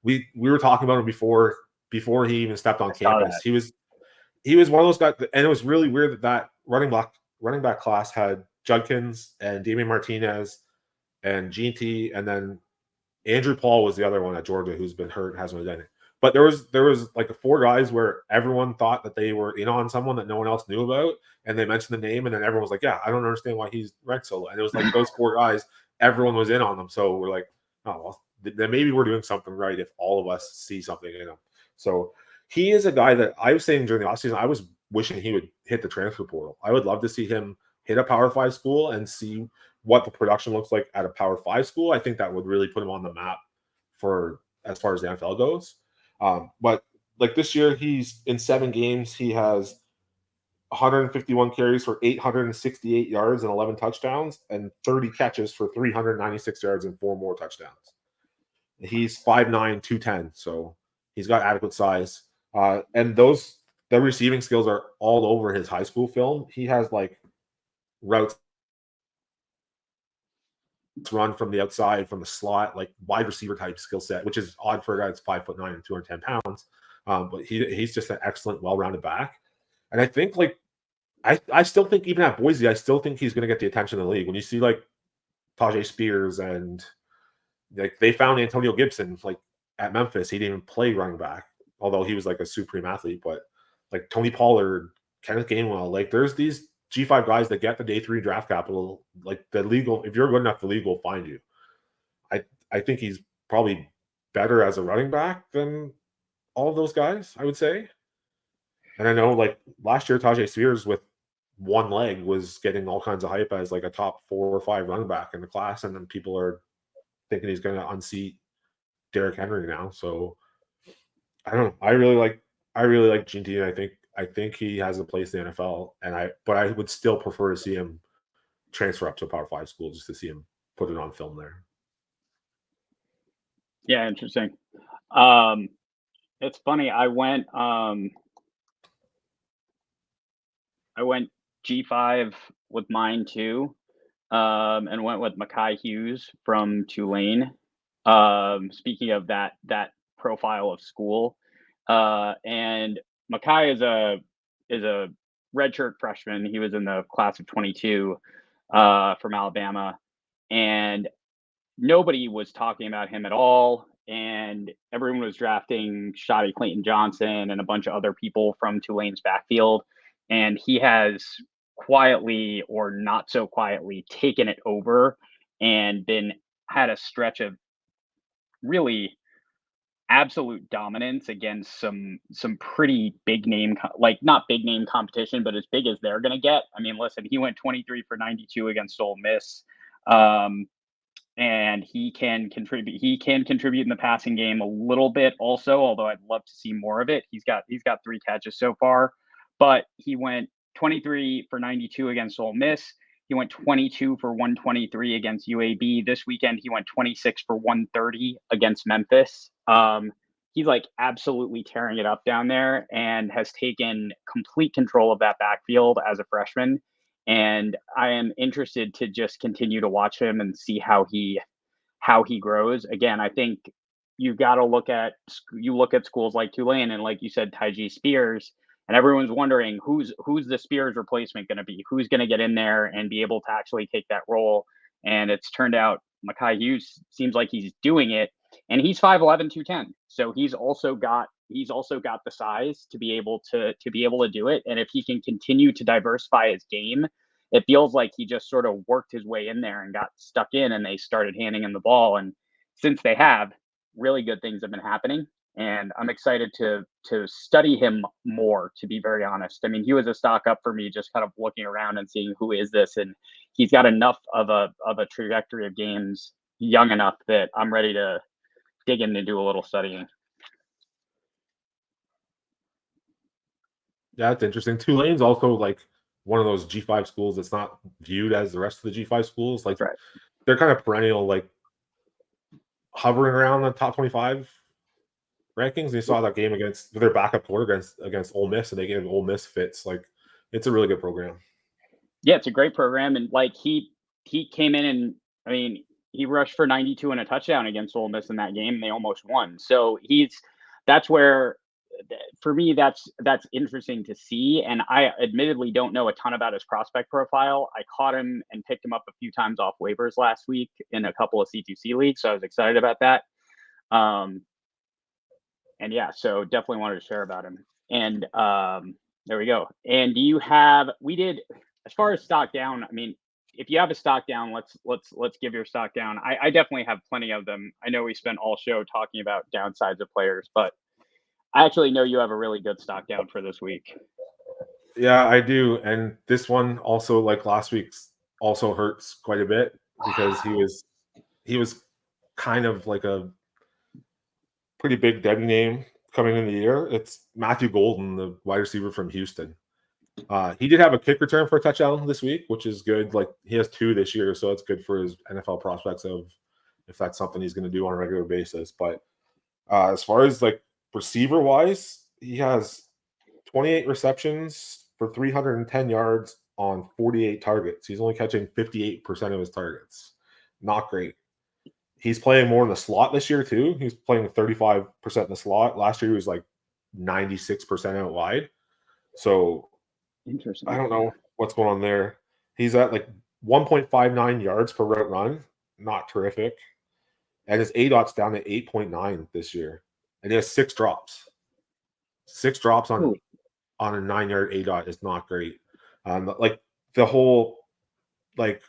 S3: we were talking about him before he even stepped on campus. He was one of those guys, and it was really weird that running back class had Judkins and Damian Martinez and Jeanty, and then Andrew Paul was the other one at Georgia who's been hurt and hasn't done it. But there was like 4 guys where everyone thought that they were in on someone that no one else knew about, and they mentioned the name, and then everyone was like, "Yeah, I don't understand why he's ranked so low." And it was like those 4 guys, everyone was in on them. So we're like, "Oh, well, then maybe we're doing something right if all of us see something in him." So he is a guy that I was saying during the offseason, I was wishing he would hit the transfer portal. I would love to see him hit a Power 5 school and see what the production looks like at a Power 5 school. I think that would really put him on the map for as far as the NFL goes. But like this year, he's in 7 games. He has 151 carries for 868 yards and 11 touchdowns, and 30 catches for 396 yards and 4 more touchdowns. He's 5'9", 210, so he's got adequate size. And the receiving skills are all over his high school film. He has like routes run from the outside, from the slot, like wide receiver type skill set, which is odd for a guy that's 5'9" and 210 pounds. But he's just an excellent, well-rounded back. And I think like I still think even at Boise, I still think he's going to get the attention of the league. When you see like Tajay Spears and like they found Antonio Gibson like at Memphis, he didn't even play running back, although he was like a supreme athlete. But like Tony Pollard, Kenneth Gainwell, like there's these G5 guys that get the day 3 draft capital. Like the league, if you're good enough, the league will find you. I think he's probably better as a running back than all of those guys, I would say. And I know like last year, Tajay Spears with one leg was getting all kinds of hype as like a top 4 or 5 running back in the class, and then people are thinking he's going to unseat Derrick Henry now. So I don't know. I really like Jeanty, and I think he has a place in the NFL, but I would still prefer to see him transfer up to a Power 5 school just to see him put it on film there.
S2: Yeah, interesting. It's funny. I went G5 with mine too, and went with Mekhi Hughes from Tulane. Speaking of that profile of school, and Mekhi is a redshirt freshman. He was in the class of 22 from Alabama, and nobody was talking about him at all. And everyone was drafting Shotty Clayton Johnson and a bunch of other people from Tulane's backfield. And he has quietly or not so quietly taken it over and had a stretch of really absolute dominance against some pretty big name like not big name competition, but as big as they're going to get. I mean, listen, he went 23 for 92 against Ole Miss. And he can contribute. He can contribute in the passing game a little bit also, although I'd love to see more of it. He's got 3 catches so far, but he went 23 for 92 against Ole Miss. He went 22 for 123 against UAB. This weekend, he went 26 for 130 against Memphis. He's like absolutely tearing it up down there and has taken complete control of that backfield as a freshman. And I am interested to just continue to watch him and see how he grows. Again, I think you got to look at schools like Tulane and, like you said, Tyjae Spears, and everyone's wondering who's the Spears replacement going to be, who's going to get in there and be able to actually take that role. And it's turned out Mekhi Hughes seems like he's doing it, and he's 5'11", 210. So he's also got the size to be able to do it. And if he can continue to diversify his game, it feels like he just sort of worked his way in there and got stuck in, and they started handing him the ball. And since they have, really good things have been happening. And I'm excited to study him more, to be very honest. I mean, he was a stock up for me, just kind of looking around and seeing who is this, and he's got enough of a trajectory of games, young enough that I'm ready to dig in and do a little studying.
S3: Yeah, it's interesting. Tulane's also like one of those G5 schools that's not viewed as the rest of the G5 schools. Like
S2: Right.
S3: They're kind of perennial, like hovering around the top 25 rankings. You saw that game against their backup quarter against Ole Miss, and they gave Ole Miss fits. Like, it's a really good program.
S2: Yeah, it's a great program, and like he came in and I mean he rushed for 92 and a touchdown against Ole Miss in that game, and they almost won. So that's where, for me, that's interesting to see. And I admittedly don't know a ton about his prospect profile. I caught him and picked him up a few times off waivers last week in a couple of C2C leagues, so I was excited about that. And yeah, so definitely wanted to share about him. And there we go. And as far as stock down, I mean, if you have a stock down, let's give your stock down. I definitely have plenty of them. I know we spent all show talking about downsides of players, but I actually know you have a really good stock down for this week.
S3: Yeah, I do. And this one also, like last week's, also hurts quite a bit because he was kind of like a pretty big Devy name coming in the year. It's Matthew Golden, the wide receiver from Houston. He did have a kick return for a touchdown this week, which is good. Like, he has 2 this year, so it's good for his NFL prospects of if that's something he's going to do on a regular basis. But as far as like receiver wise, he has 28 receptions for 310 yards on 48 targets. He's only catching 58% of his targets. Not great. He's playing more in the slot this year too. He's playing 35% in the slot. Last year he was like 96% out wide. So
S2: Interesting.
S3: I don't know what's going on there. He's at like 1.59 yards per route run. Not terrific. And his ADOT's down to 8.9 this year. And he has 6 drops. 6 drops on a 9-yard ADOT is not great. Like the whole, like,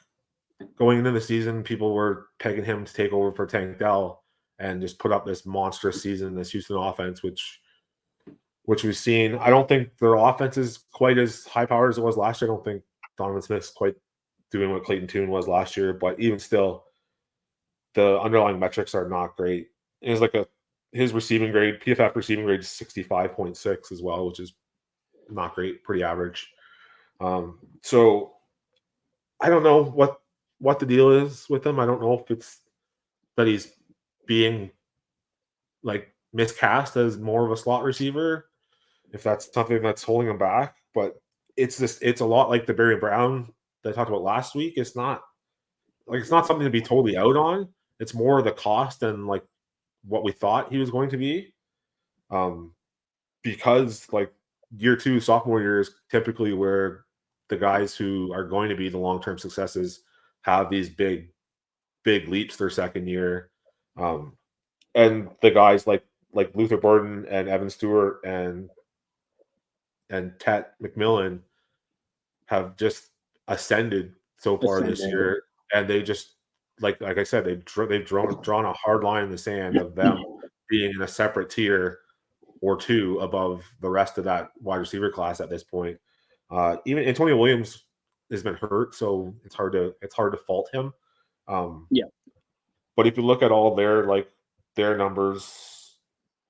S3: going into the season, people were pegging him to take over for Tank Dell and just put up this monstrous season, this Houston offense, which we've seen. I don't think their offense is quite as high powered as it was last year. I don't think Donovan Smith's quite doing what Clayton Tune was last year, but even still, the underlying metrics are not great. It's like his receiving grade, PFF receiving grade is 65.6 as well, which is not great, pretty average. So I don't know what the deal is with him. I don't know if it's that he's being like miscast as more of a slot receiver, if that's something that's holding him back. But it's a lot like the Barry Brown that I talked about last week. It's not something to be totally out on. It's more the cost and like what we thought he was going to be. Because like year 2, sophomore year is typically where the guys who are going to be the long-term successes have these big leaps their second year. And the guys like Luther Burden and Evan Stewart and Tet McMillan have just ascended so far this year. And they just, like I said, they've drawn a hard line in the sand of them being in a separate tier or two above the rest of that wide receiver class at this point. Even Antonio Williams has been hurt, so it's hard to fault him.
S2: Yeah.
S3: But if you look at all their numbers,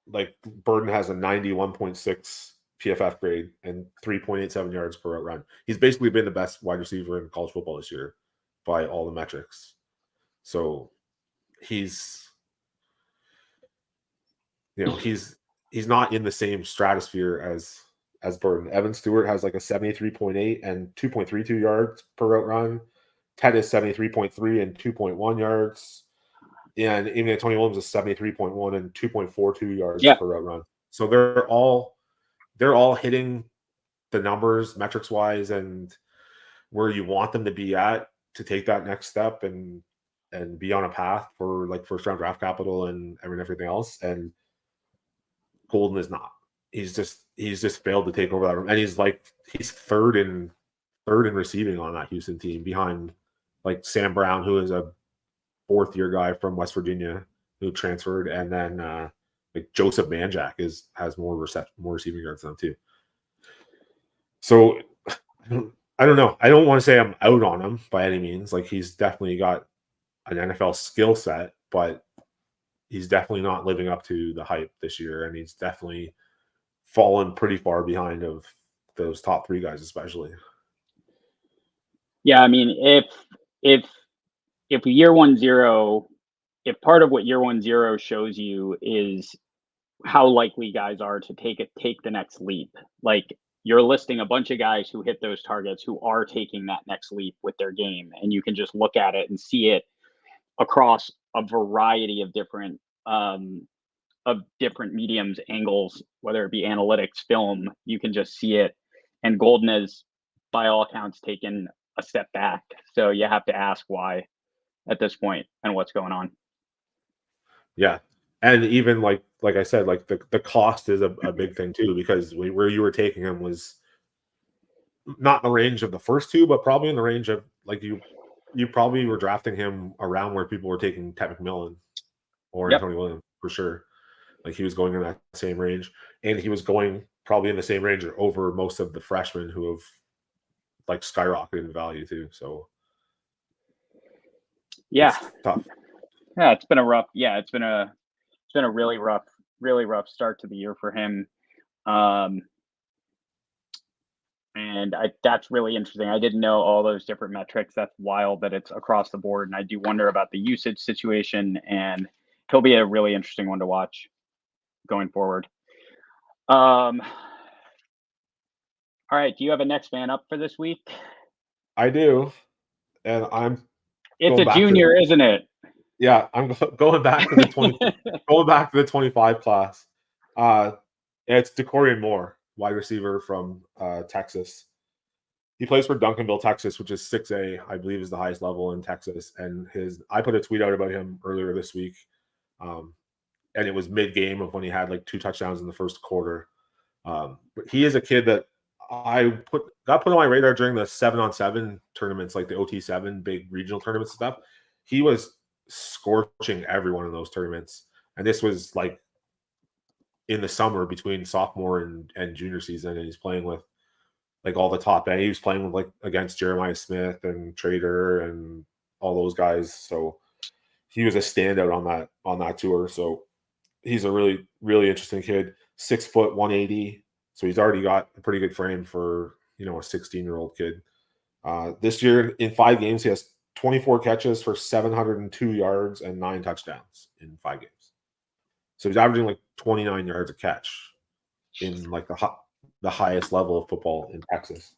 S3: like Burden has a 91.6 PFF grade and 3.87 yards per route run. He's basically been the best wide receiver in college football this year by all the metrics. So he's not in the same stratosphere as Burden. Evan Stewart has like a 73.8 and 2.32 yards per route run. Ted is 73.3 and 2.1 yards. And even Antonio Williams is 73.1 and 2.42 yards per route run. So they're all hitting the numbers metrics wise and where you want them to be at to take that next step and be on a path for like first round draft capital and everything else. And Golden is not. He's just failed to take over that room. And he's third in receiving on that Houston team behind like Sam Brown, who is a fourth year guy from West Virginia who transferred, and then like Joseph Manjack has more receiving yards than him too. So I don't know. I don't want to say I'm out on him by any means. Like he's definitely got an NFL skill set, but he's definitely not living up to the hype this year, and he's definitely fallen pretty far behind of those top three guys, especially.
S2: Yeah, I mean, if year 1-0, if part of what year 1-0 shows you is how likely guys are to take the next leap, like you're listing a bunch of guys who hit those targets who are taking that next leap with their game, and you can just look at it and see it across a variety of different mediums, angles, whether it be analytics, film. You can just see it, and Golden has, by all accounts, taken a step back. So you have to ask why at this point and what's going on.
S3: Yeah. And even like I said, like the cost is a big thing too, because where you were taking him was not in the range of the first two, but probably in the range of like you probably were drafting him around where people were taking Ted McMillan or Antonio Williams for sure. Like he was going in that same range, and he was going probably in the same range or over most of the freshmen who have like skyrocketed in value too. So
S2: yeah,
S3: it's tough.
S2: Yeah, it's been a rough. Yeah, it's been a really rough start to the year for him. And that's really interesting. I didn't know all those different metrics. That's wild that it's across the board. And I do wonder about the usage situation, and he'll be a really interesting one to watch going forward. All right. Do you have a next man up for this week?
S3: I do. And
S2: it's a junior, isn't it?
S3: Yeah, I'm going back to the 25 class. It's DeCorian Moore, wide receiver from Texas. He plays for Duncanville, Texas, which is 6A, I believe, is the highest level in Texas. And I put a tweet out about him earlier this week, and it was mid-game of when he had like 2 touchdowns in the first quarter. But he is a kid that got put on my radar during the 7-on-7 tournaments, like the OT7 big regional tournaments and stuff. He was scorching everyone in those tournaments, and this was like in the summer between sophomore and junior season, and he's playing with like all the top end. He was playing with like against Jeremiah Smith and Trader and all those guys. So he was a standout on that tour. So he's a really, really interesting kid. 6 foot 180. So he's already got a pretty good frame for a 16-year-old kid. This year in 5 games, he has 24 catches for 702 yards and 9 touchdowns in 5 games. So he's averaging like 29 yards a catch in like the highest level of football in Texas,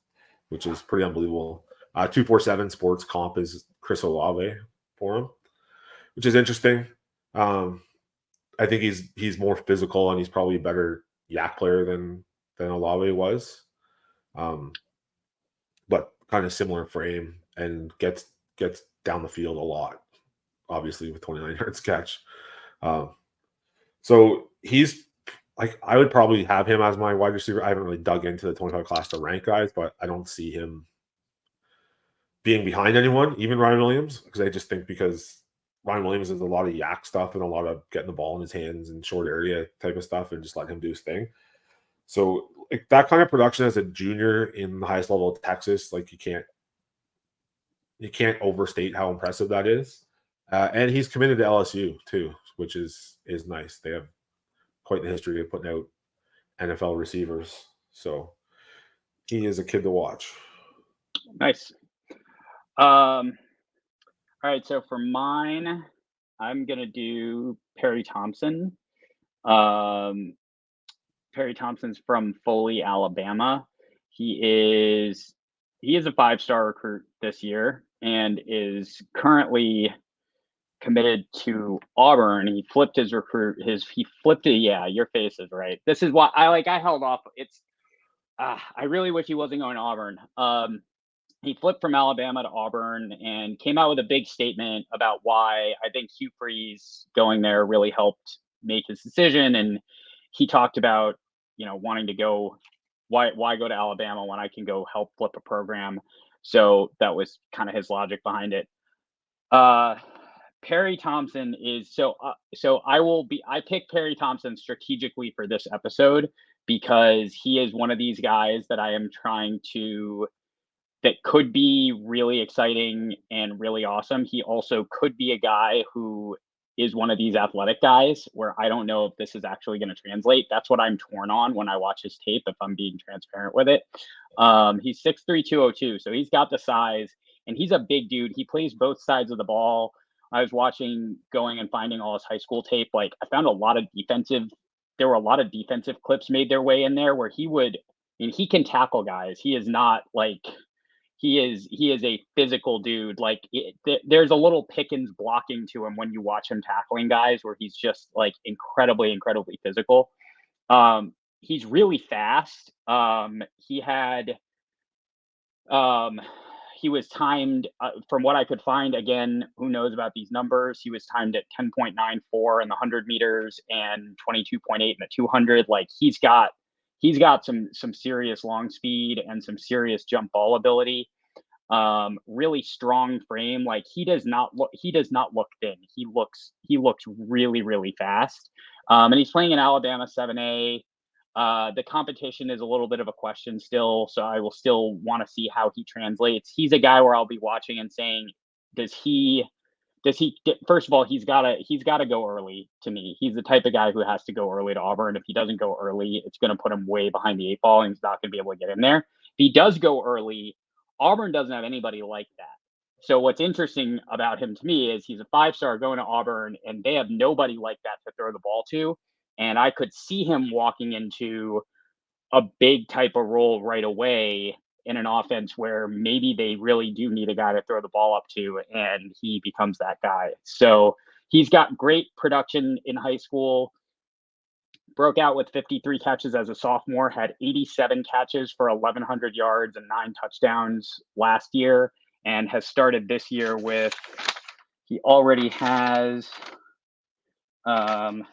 S3: which is pretty unbelievable. 247 Sports comp is Chris Olave for him, which is interesting. I think he's more physical, and he's probably a better yak player than Olave was, but kind of similar frame and gets down the field a lot, obviously with 29 yards catch. So he's like, I would probably have him as my wide receiver. I haven't really dug into the 25 class to rank guys, but I don't see him being behind anyone, even Ryan Williams, because I just think because Ryan Williams is a lot of yak stuff and a lot of getting the ball in his hands and short area type of stuff and just let him do his thing. So like that kind of production as a junior in the highest level of Texas, like you can't overstate how impressive that is. And he's committed to LSU too, which is nice. They have quite the history of putting out NFL receivers. So he is a kid to watch.
S2: Nice. All right, so for mine, I'm gonna do Perry Thompson. Perry Thompson's from Foley, Alabama. He is a 5-star recruit this year and is currently committed to Auburn. He flipped his recruit. He flipped it. Yeah, your face is right. This is why I held off. I really wish he wasn't going to Auburn. He flipped from Alabama to Auburn and came out with a big statement about why I think Hugh Freeze going there really helped make his decision. And he talked about, wanting to go, why go to Alabama when I can go help flip a program. So that was kind of his logic behind it. Perry Thompson is I picked Perry Thompson strategically for this episode because he is one of these guys that I am that could be really exciting and really awesome. He also could be a guy who is one of these athletic guys where I don't know if this is actually going to translate. That's what I'm torn on when I watch his tape, if I'm being transparent with it. He's 6'3", 202, so he's got the size, and he's a big dude. He plays both sides of the ball. I was going and finding all his high school tape. Like, I found there were a lot of defensive clips made their way in there where he can tackle guys. He is not like, he is a physical dude. Like there's a little Pickens blocking to him when you watch him tackling guys where he's just like incredibly, incredibly physical. He's really fast. He was timed from what I could find. Again, who knows about these numbers? He was timed at 10.94 in the 100 meters and 22.8 in the 200. Like he's got some serious long speed and some serious jump ball ability. Really strong frame. Like he does not look thin. He looks really, really fast. And he's playing in Alabama 7A. The competition is a little bit of a question still, so I will still want to see how he translates. He's a guy where I'll be watching and saying, does he first of all, he's got to go early to me. He's the type of guy who has to go early to Auburn. If he doesn't go early, it's going to put him way behind the 8 ball and he's not going to be able to get in there. If he does go early, Auburn doesn't have anybody like that. So what's interesting about him to me is he's a 5-star going to Auburn and they have nobody like that to throw the ball to. And I could see him walking into a big type of role right away in an offense where maybe they really do need a guy to throw the ball up to, and he becomes that guy. So he's got great production in high school, broke out with 53 catches as a sophomore, had 87 catches for 1,100 yards and 9 touchdowns last year, and has started this year with, he already has, can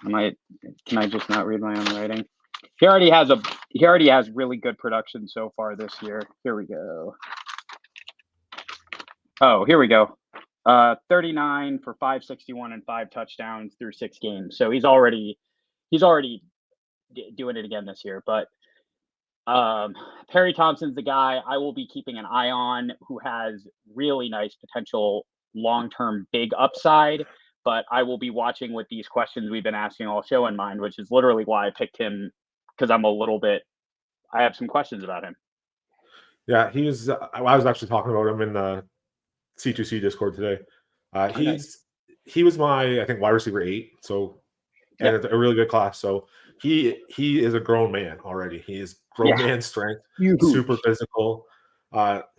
S2: I just not read my own writing? He already has really good production so far this year. Here we go. Oh, here we go. 39 for 561 and 5 touchdowns through 6 games. So he's already doing it again this year. But Perry Thompson's the guy I will be keeping an eye on, who has really nice potential long-term big upside. But I will be watching with these questions we've been asking all show in mind, which is literally why I picked him, because I have some questions about him.
S3: Yeah, I was actually talking about him in the C2C Discord today. He was my, I think, wide receiver 8. So, and it's a really good class. So he is a grown man already. He is grown man strength, super physical.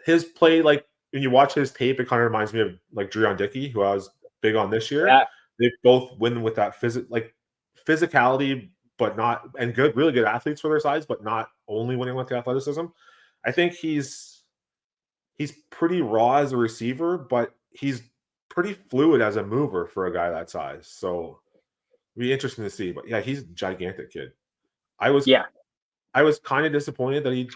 S3: His play, like when you watch his tape, it kind of reminds me of like Dreon Dickey, who I was big on this year.
S2: Yeah.
S3: They both win with that physicality, but not, and really good athletes for their size, but not only winning with the athleticism. I think he's pretty raw as a receiver, but he's pretty fluid as a mover for a guy that size. So it'd be interesting to see. But yeah, he's a gigantic kid. I was kind of disappointed that he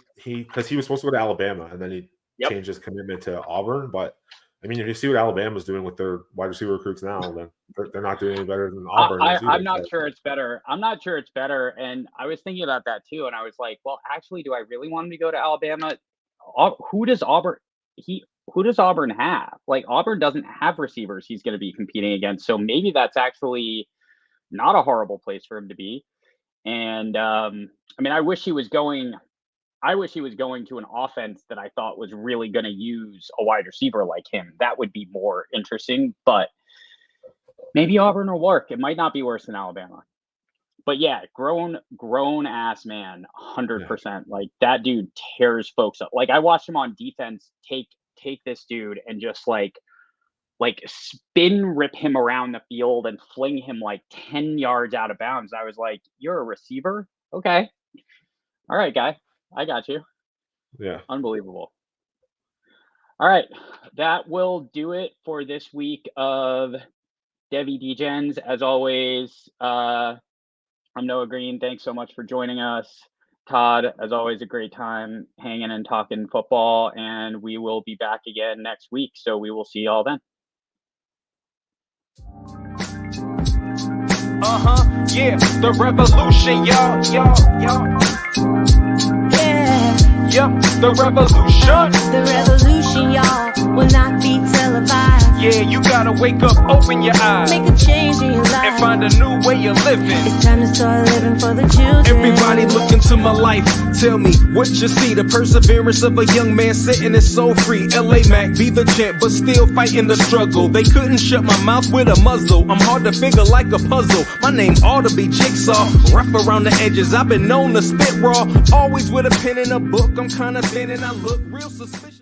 S3: because he was supposed to go to Alabama and then he changed his commitment to Auburn. But I mean, if you see what Alabama's doing with their wide receiver recruits now, then they're not doing any better than Auburn.
S2: I'm not sure it's better. I'm not sure it's better. And I was thinking about that too. And I was like, well, actually, do I really want him to go to Alabama? Who does Auburn have? Like, Auburn doesn't have receivers he's going to be competing against. So maybe that's actually not a horrible place for him to be. And I mean, I wish he was going to an offense that I thought was really going to use a wide receiver like him. That would be more interesting, but maybe Auburn will work. It might not be worse than Alabama. But yeah, grown ass man, 100%. Yeah. Like, that dude tears folks up. Like, I watched him on defense take this dude and just like spin rip him around the field and fling him like 10 yards out of bounds. I was like, you're a receiver? Okay. All right, guy. I got you.
S3: Yeah.
S2: Unbelievable. All right. That will do it for this week of Devy Degens. As always, I'm Noah Green. Thanks so much for joining us. Todd, as always, a great time hanging and talking football, and we will be back again next week. So we will see y'all then.
S4: Yeah, the revolution, y'all. Yep, the revolution.
S5: The revolution, y'all, will not be televised.
S4: Yeah, you gotta wake up, open your eyes.
S5: Make a change in your life.
S4: And find a new way of living.
S5: It's time to start living for the children.
S4: Everybody look into my life. Tell me what you see. The perseverance of a young man sitting is so free. LA Mac, be the champ, but still fighting the struggle. They couldn't shut my mouth with a muzzle. I'm hard to figure like a puzzle. My name ought to be Jigsaw. Rough around the edges, I've been known to spit raw. Always with a pen and a book. I'm kinda thin and I look real suspicious.